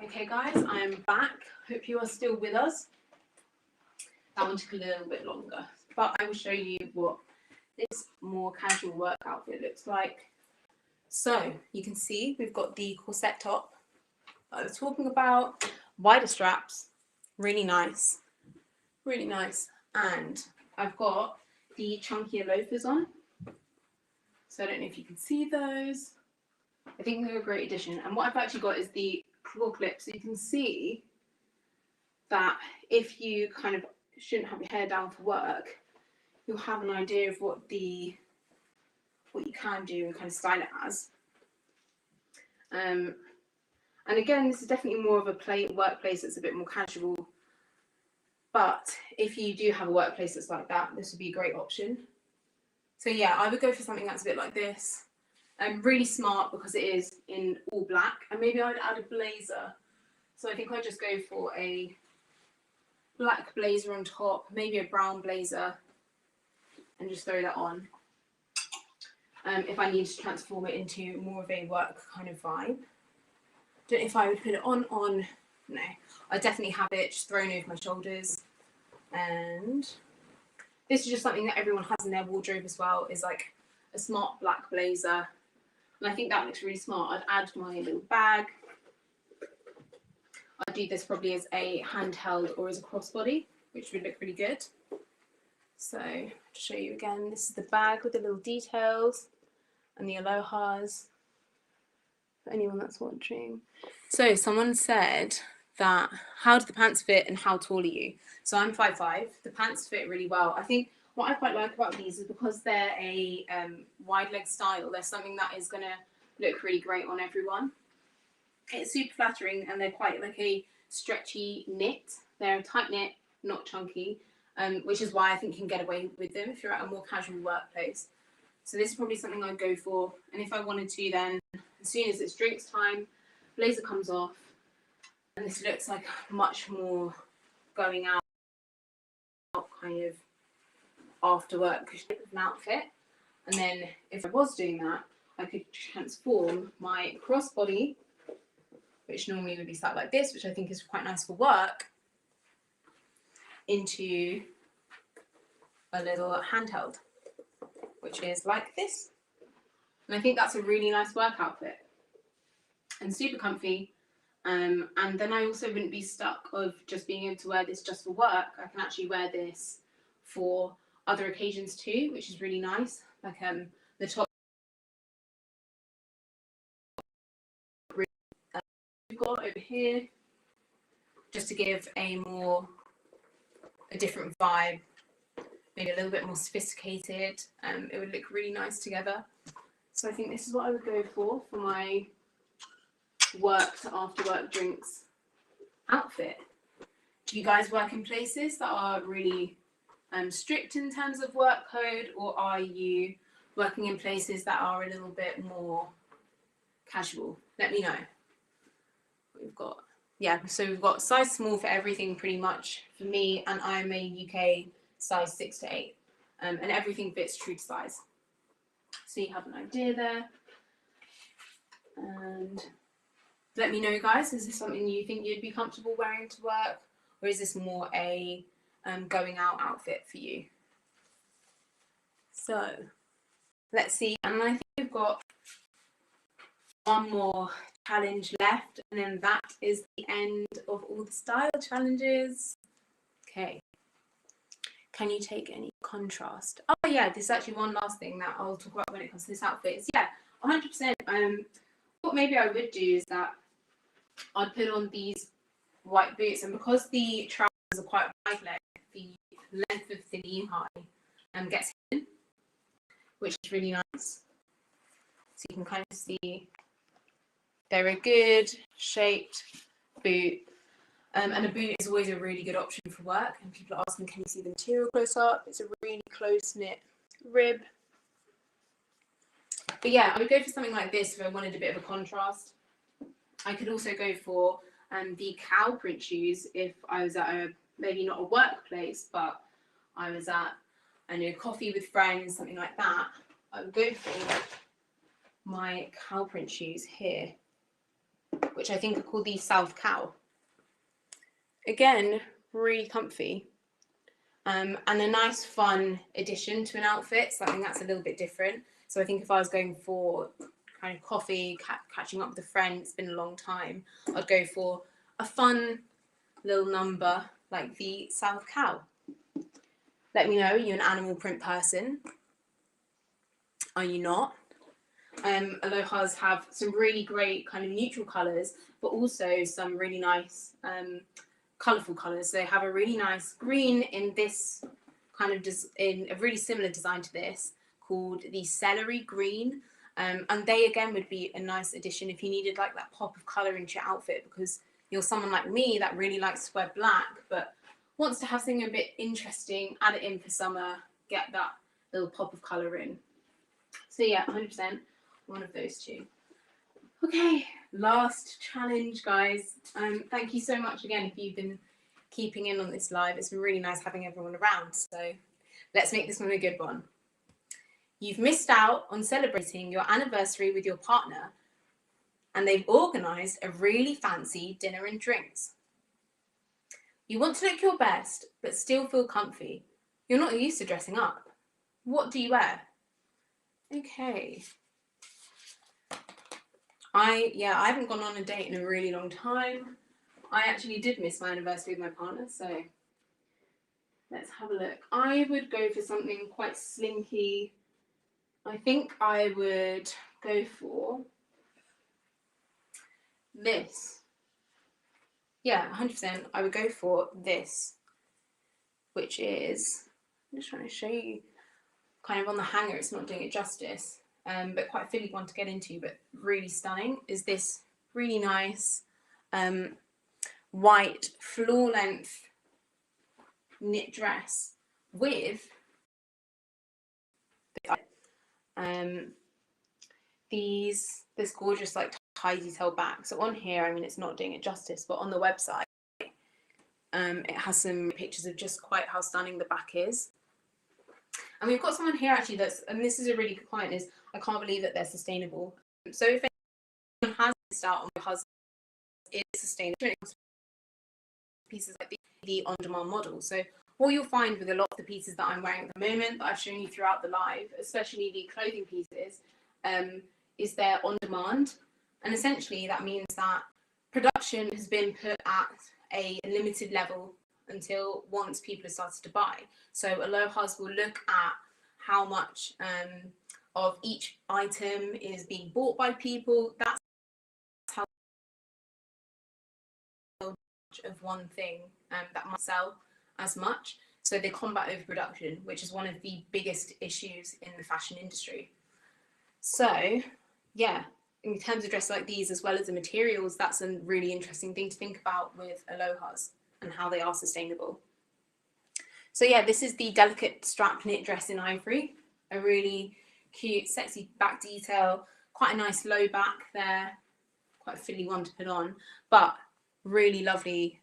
Okay, guys, I am back. Hope you are still with us. That one took a little bit longer, but I will show you what this more casual work outfit looks like. So you can see we've got the corset top that I was talking about, wider straps, really nice, really nice. And I've got the chunkier loafers on. So I don't know if you can see those. I think they're a great addition. And what I've actually got is the claw clip, so you can see that if you kind of shouldn't have your hair down for work, you'll have an idea of what you can do and kind of style it as. And again, this is definitely more of a workplace that's a bit more casual. But if you do have a workplace that's like that, this would be a great option. So yeah, I would go for something that's a bit like this. Really smart because it is in all black, and maybe I'd add a blazer. So I think I'd just go for a black blazer on top, maybe a brown blazer, and just throw that on. If I need to transform it into more of a work kind of vibe. Don't know if I would put it on, no. I definitely have it just thrown over my shoulders. And this is just something that everyone has in their wardrobe as well, is like a smart black blazer. And I think that looks really smart. I'd add my little bag. I'd do this probably as a handheld or as a crossbody, which would look really good. So to show you again, this is the bag with the little details and the ALOHAS, for anyone that's watching. So someone said that how do the pants fit and how tall are you? So I'm 5'5". The pants fit really well. I think what I quite like about these is because they're a wide leg style, they're something that is going to look really great on everyone. It's super flattering and they're quite like a stretchy knit. They're a tight knit, not chunky, which is why I think you can get away with them if you're at a more casual workplace. So this is probably something I'd go for. And if I wanted to, then as soon as it's drinks time, blazer comes off, and this looks like much more going out kind of after work an outfit. And then if I was doing that, I could transform my crossbody, which normally would be sat like this, which I think is quite nice for work, into a little handheld, which is like this. And I think that's a really nice work outfit and super comfy. And then I also wouldn't be stuck of just being able to wear this just for work. I can actually wear this for other occasions too, which is really nice. Like the top we've got over here, just to give a different vibe, maybe a little bit more sophisticated. It would look really nice together. So I think this is what I would go for my work to after work drinks outfit. Do you guys work in places that are really strict in terms of work code, or are you working in places that are a little bit more casual? Let me know. We've got, yeah, so we've got size small for everything pretty much for me, and I'm a UK size 6 to 8, and everything fits true to size. So you have an idea there. And let me know, guys, is this something you think you'd be comfortable wearing to work, or is this more a going out outfit for you? So let's see, and I think we've got one more challenge left, and then that is the end of all the style challenges. Okay, can you take any contrast? Oh yeah, this is actually one last thing that I'll talk about when it comes to this outfit. Is, yeah, 100%. What maybe I would do is that I'd put on these white boots, and because the trousers are quite wide leg, the length of the knee high gets hidden, which is really nice. So you can kind of see they're a good shaped boot, and a boot is always a really good option for work. And people are asking, can you see the material close up? It's a really close knit rib. But yeah, I would go for something like this if I wanted a bit of a contrast. I could also go for the cow print shoes if I was at a, maybe not a workplace, but I was at, I know, coffee with friends, something like that. I would go for my cow print shoes here, which I think are called the South Cow. Again, really comfy. And a nice fun addition to an outfit, something that's a little bit different. So I think if I was going for kind of coffee, catching up with a friend, it's been a long time, I'd go for a fun little number like the South Cow. Let me know, are you an animal print person? Are you not? Alohas have some really great kind of neutral colours, but also some really nice colourful colours. They have a really nice green in this kind of in a really similar design to this, called the celery green, and they again would be a nice addition if you needed like that pop of colour into your outfit, because you're someone like me that really likes to wear black but wants to have something a bit interesting, add it in for summer, get that little pop of colour in. So yeah, 100% one of those two. Okay, last challenge, guys. Thank you so much again if you've been keeping in on this live. It's been really nice having everyone around, so let's make this one a good one. You've missed out on celebrating your anniversary with your partner, and they've organised a really fancy dinner and drinks. You want to look your best, but still feel comfy. You're not used to dressing up. What do you wear? Okay. I haven't gone on a date in a really long time. I actually did miss my anniversary with my partner, so let's have a look. I would go for something quite slinky. I think I would go for this. yeah, 100%, I would go for this, which is, I'm just trying to show you, kind of on the hanger, it's not doing it justice, but quite a fitty one to get into, but really stunning, is this really nice white floor length knit dress with this gorgeous like tie detail back. So on here, I mean, it's not doing it justice, but on the website, it has some pictures of just quite how stunning the back is. And we've got someone here actually that's, and this is a really good point, is I can't believe that they're sustainable. So if anyone has missed out on because it is sustainable, pieces like the on-demand model. So what you'll find with a lot of the pieces that I'm wearing at the moment, that I've shown you throughout the live, especially the clothing pieces, is they're on demand. And essentially that means that production has been put at a limited level until once people have started to buy. So ALOHAS will look at how much of each item is being bought by people. That's how much of one thing that might sell as much. So they combat overproduction, which is one of the biggest issues in the fashion industry. So yeah, in terms of dresses like these, as well as the materials, that's a really interesting thing to think about with ALOHAS and how they are sustainable. So yeah, this is the delicate strap knit dress in ivory, a really cute, sexy back detail, quite a nice low back there, quite a frilly one to put on, but really lovely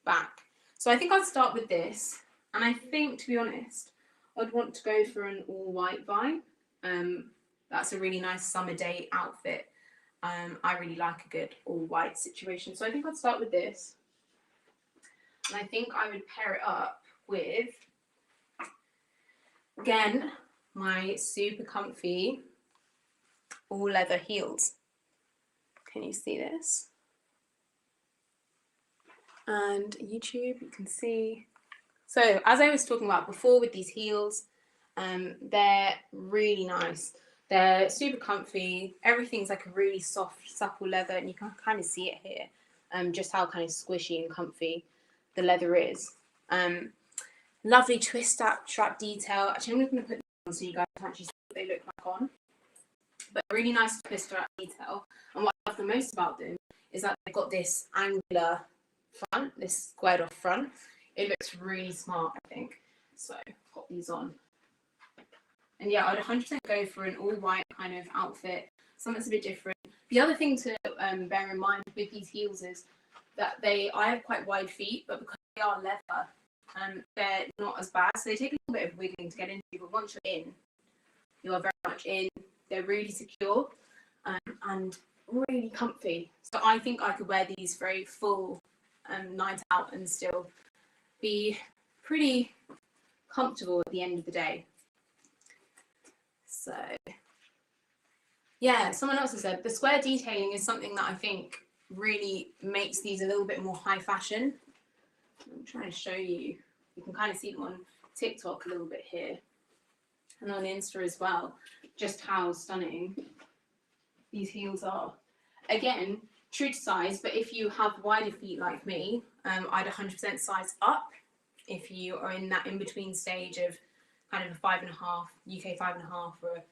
back. So I think I'll start with this, and I think, to be honest, I'd want to go for an all white vibe. That's a really nice summer day outfit. I really like a good all white situation. So I think I'd start with this. And I think I would pair it up with, again, my super comfy all leather heels. Can you see this? And YouTube, you can see. So as I was talking about before with these heels, they're really nice. They're super comfy. Everything's like a really soft, supple leather, and you can kind of see it here, just how kind of squishy and comfy the leather is. Lovely twist strap detail. Actually, I'm going to put them on so you guys can actually see what they look like on. But really nice twist strap detail. And what I love the most about them is that they've got this angular front, this squared off front. It looks really smart, I think. So pop these on. And yeah, I'd 100% go for an all white kind of outfit, something that's a bit different. The other thing to bear in mind with these heels is that I have quite wide feet, but because they are leather, they're not as bad. So they take a little bit of wiggling to get into, but once you're in, you are very much in. They're really secure and really comfy. So I think I could wear these very full night out and still be pretty comfortable at the end of the day. So yeah, someone else has said the square detailing is something that I think really makes these a little bit more high fashion. I'm trying to show you. You can kind of see them on TikTok a little bit here and on Insta as well, just how stunning these heels are. Again, true to size, but if you have wider feet like me, I'd 100% size up. If you are in that in-between stage of kind of a 5.5, UK 5.5 or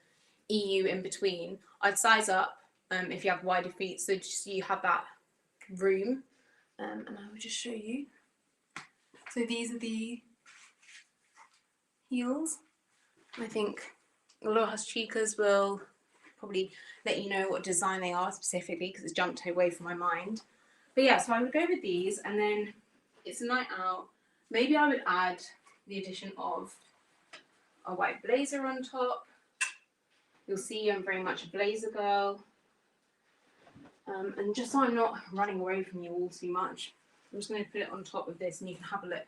EU in between, I'd size up if you have wider feet, so just you have that room. And I will just show you. So these are the heels. I think ALOHAS Chicas will probably let you know what design they are specifically because it's jumped away from my mind. But yeah, so I would go with these, and then it's a night out. Maybe I would add the addition of a white blazer on top. You'll see I'm very much a blazer girl. And just so I'm not running away from you all too much, I'm just going to put it on top of this and you can have a look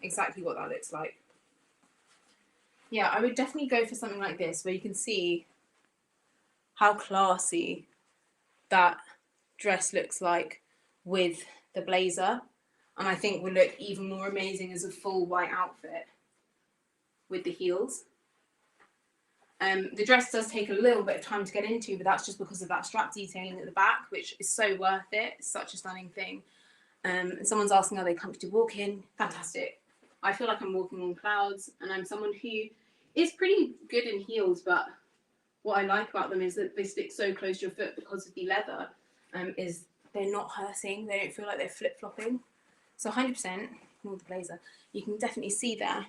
exactly what that looks like. Yeah, I would definitely go for something like this where you can see how classy that dress looks like with the blazer. And I think would look even more amazing as a full white outfit with the heels. The dress does take a little bit of time to get into, but that's just because of that strap detailing at the back, which is so worth it. It's such a stunning thing. And someone's asking, are they comfy to walk in? Fantastic. I feel like I'm walking on clouds, and I'm someone who is pretty good in heels, but what I like about them is that they stick so close to your foot because of the leather, is they're not hurting, they don't feel like they're flip-flopping. So 100%, ignore the blazer, you can definitely see there,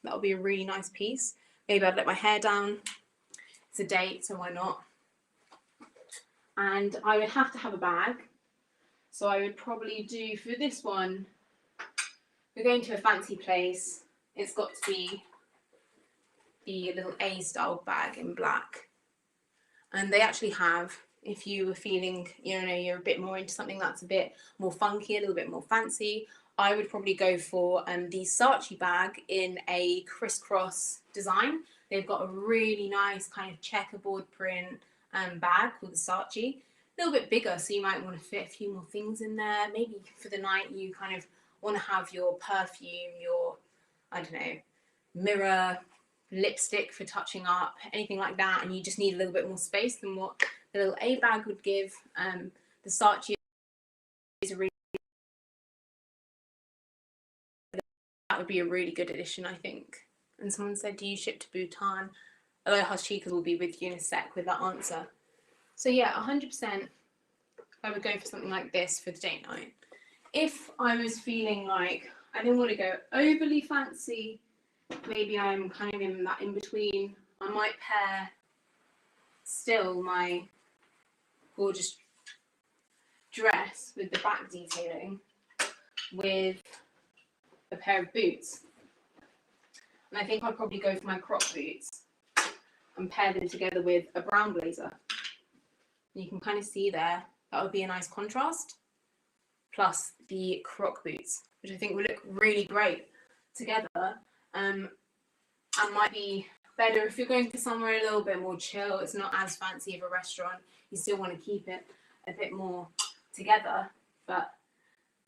that'll be a really nice piece. Maybe I'd let my hair down, it's a date, so why not? And I would have to have a bag, so I would probably do, for this one, we're going to a fancy place, it's got to be the little A-style bag in black. And they actually have, if you were feeling, you know, you're a bit more into something that's a bit more funky, a little bit more fancy, I would probably go for the Saatchi bag in a crisscross design. They've got a really nice kind of checkerboard print bag called the Saatchi. A little bit bigger, so you might want to fit a few more things in there. Maybe for the night you kind of want to have your perfume, your, I don't know, mirror, lipstick for touching up, anything like that, and you just need a little bit more space than what the little A bag would give. The Saatchi is a really, that would be a really good addition, I think. And someone said, do you ship to Bhutan? ALOHAS Chicas will be with you in a sec with that answer. So yeah, 100% I would go for something like this for the date night. If I was feeling like I didn't want to go overly fancy, maybe I'm kind of in that in between, I might pair still my gorgeous dress with the back detailing with a pair of boots. And I think I'd probably go for my croc boots and pair them together with a brown blazer. And you can kind of see there, that would be a nice contrast. Plus the croc boots, which I think would look really great together. And might be better if you're going to somewhere a little bit more chill. It's not as fancy of a restaurant. You still want to keep it a bit more together, but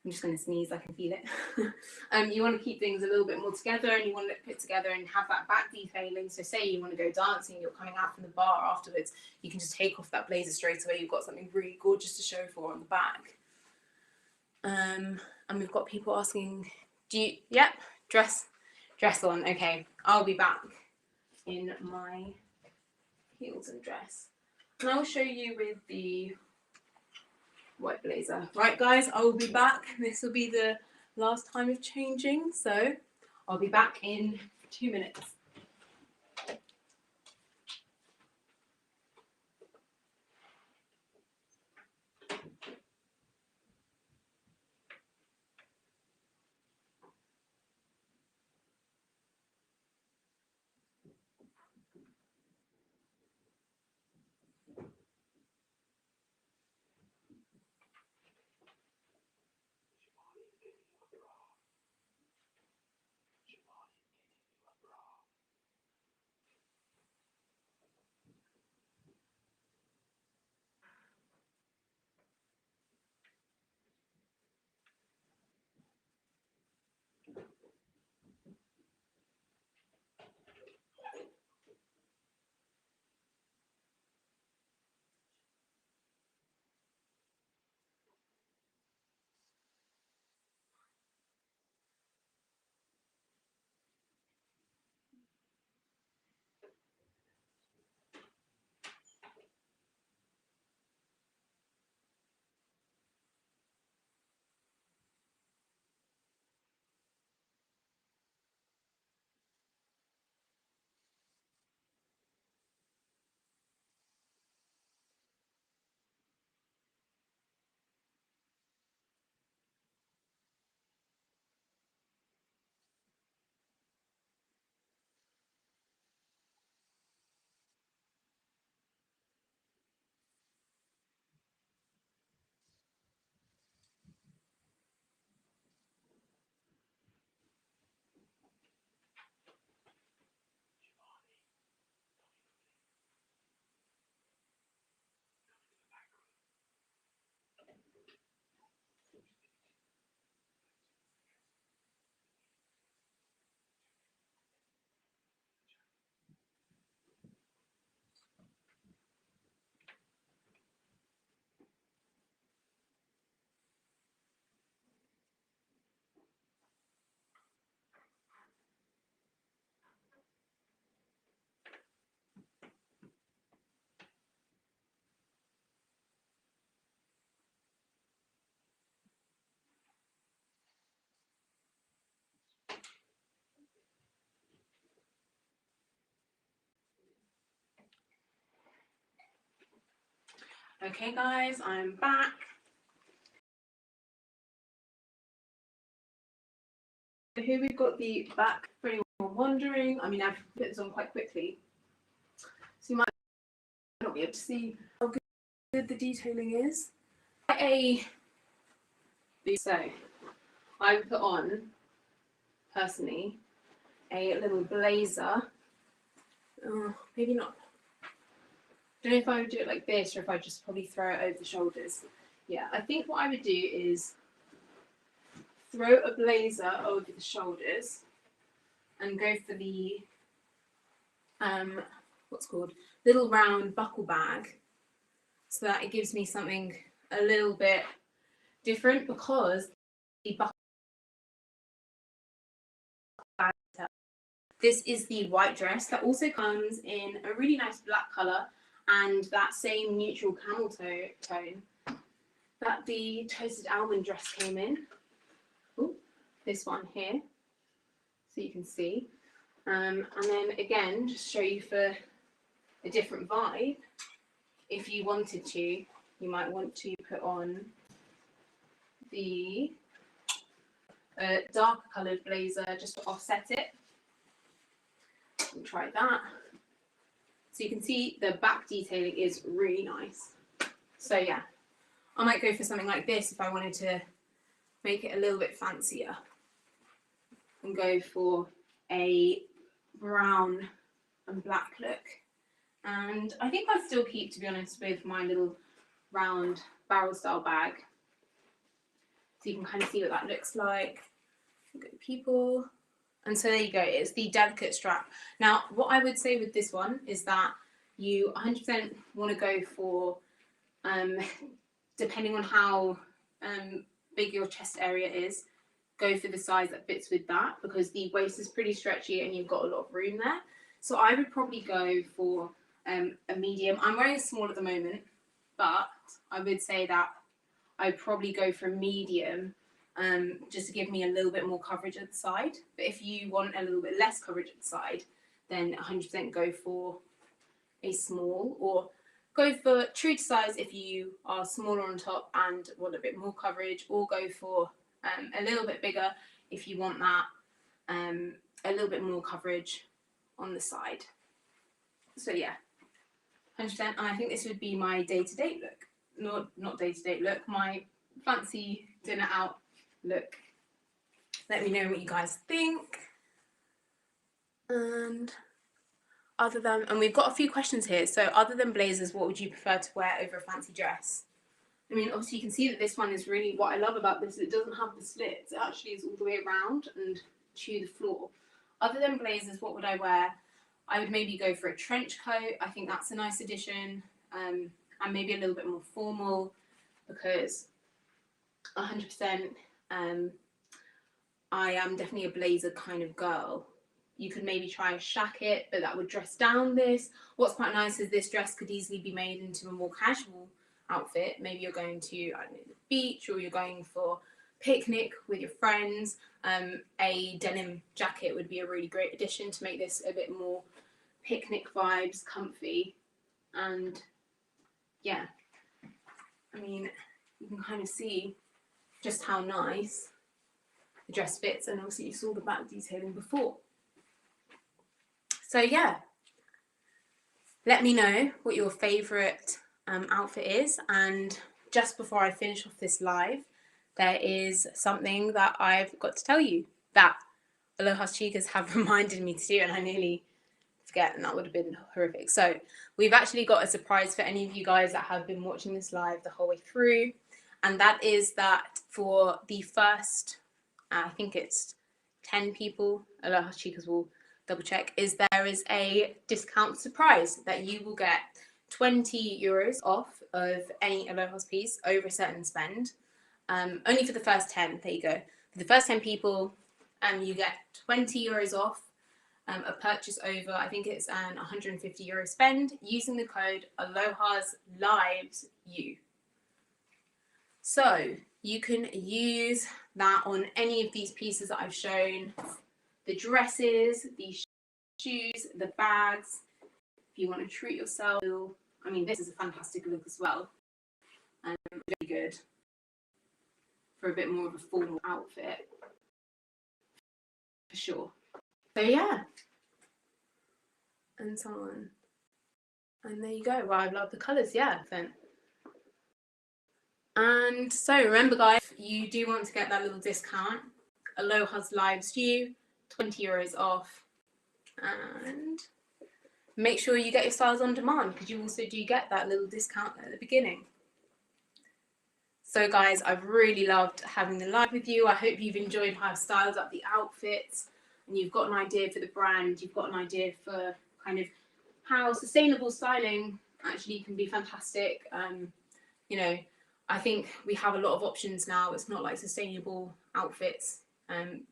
I'm just going to sneeze, I can feel it. You want to keep things a little bit more together, and you want to look put together and have that back detailing. So say you want to go dancing, you're coming out from the bar afterwards, you can just take off that blazer straight away. You've got something really gorgeous to show for on the back. And we've got people asking, do you, yep, dress on, okay. I'll be back in my heels and dress. And I will show you with the white blazer. Right guys, I will be back. This will be the last time of changing, so I'll be back in 2 minutes. Okay guys, I'm back. So here we've got the back for anyone wondering. I mean, I've put this on quite quickly, so you might not be able to see how good the detailing is. So I put on, personally, a little blazer. Maybe not. I don't know if I would do it like this or if I just probably throw it over the shoulders. Yeah, I think what I would do is throw a blazer over the shoulders and go for the what's called little round buckle bag, so that it gives me something a little bit different, because the buckle bag, this is the white dress that also comes in a really nice black colour and that same neutral camel tone that the toasted almond dress came in. Ooh, this one here, so you can see. And then again, just show you for a different vibe, if you wanted to, you might want to put on the darker coloured blazer just to offset it. And try that. So you can see the back detailing is really nice. So yeah, I might go for something like this if I wanted to make it a little bit fancier, and go for a brown and black look. And I think I'll still keep, to be honest, with my little round barrel style bag, so you can kind of see what that looks like. Good people. And so there you go, it's the delicate strap. Now, what I would say with this one is that you 100% want to go for, depending on how big your chest area is, go for the size that fits with that, because the waist is pretty stretchy and you've got a lot of room there. So I would probably go for a medium. I'm wearing a small at the moment, but I would say that I'd probably go for a medium, just to give me a little bit more coverage at the side. But if you want a little bit less coverage at the side, then 100% go for a small, or go for true to size if you are smaller on top and want a bit more coverage, or go for a little bit bigger if you want that a little bit more coverage on the side. So yeah, 100%. And I think this would be my day-to-day look. Not day-to-day look, my fancy dinner out look. Let me know what you guys think. And we've got a few questions here. So other than blazers, what would you prefer to wear over a fancy dress? I mean, obviously you can see that this one is really, what I love about this, it doesn't have the slits. It actually is all the way around and to the floor. Other than blazers, what would I wear? I would maybe go for a trench coat. I think that's a nice addition. And maybe a little bit more formal, because 100% I am definitely a blazer kind of girl. You could maybe try a jacket, but that would dress down this. What's quite nice is this dress could easily be made into a more casual outfit. Maybe you're going to, I don't know, the beach, or you're going for picnic with your friends. A denim jacket would be a really great addition to make this a bit more picnic vibes, comfy. And yeah, I mean, you can kind of see just how nice the dress fits, and obviously you saw the back detailing before. So yeah, let me know what your favourite outfit is. And just before I finish off this live, there is something that I've got to tell you that ALOHAS Chicas have reminded me to do, and I nearly forget, and that would have been horrific. So we've actually got a surprise for any of you guys that have been watching this live the whole way through, and that is that for the first, I think it's 10 people, ALOHAS Chicas will double check, there is a discount surprise that you will get 20 euros off of any ALOHAS piece over a certain spend. Only for the first 10, there you go. For the first 10 people, you get 20 euros off a purchase over, I think it's an 150 euro spend, using the code ALOHASLIVESU. So you can use that on any of these pieces that I've shown, the dresses, the shoes, the bags. If you want to treat yourself, I mean, this is a fantastic look as well. for a bit more of a formal outfit, for sure. So yeah, and so on. And there you go. Well, I love the colours, yeah, then. And so remember, guys, you do want to get that little discount. ALOHAS lives you, €20 off. And make sure you get your styles on demand, because you also do get that little discount at the beginning. So guys, I've really loved having the live with you. I hope you've enjoyed how I've styled up the outfits and you've got an idea for the brand. You've got an idea for kind of how sustainable styling actually can be fantastic. You know, I think we have a lot of options now. It's not like sustainable outfits. And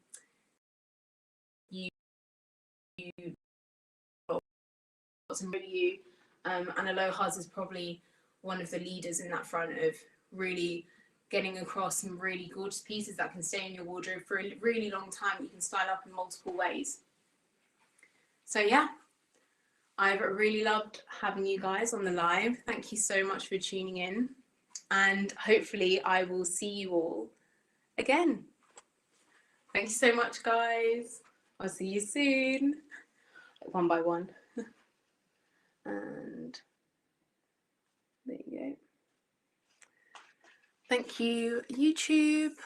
ALOHAS is probably one of the leaders in that front of really getting across some really gorgeous pieces that can stay in your wardrobe for a really long time. You can style up in multiple ways. So yeah, I've really loved having you guys on the live. Thank you so much for tuning in, and hopefully I will see you all again. Thank you so much, guys. I'll see you soon, one by one. And there you go. Thank you, YouTube.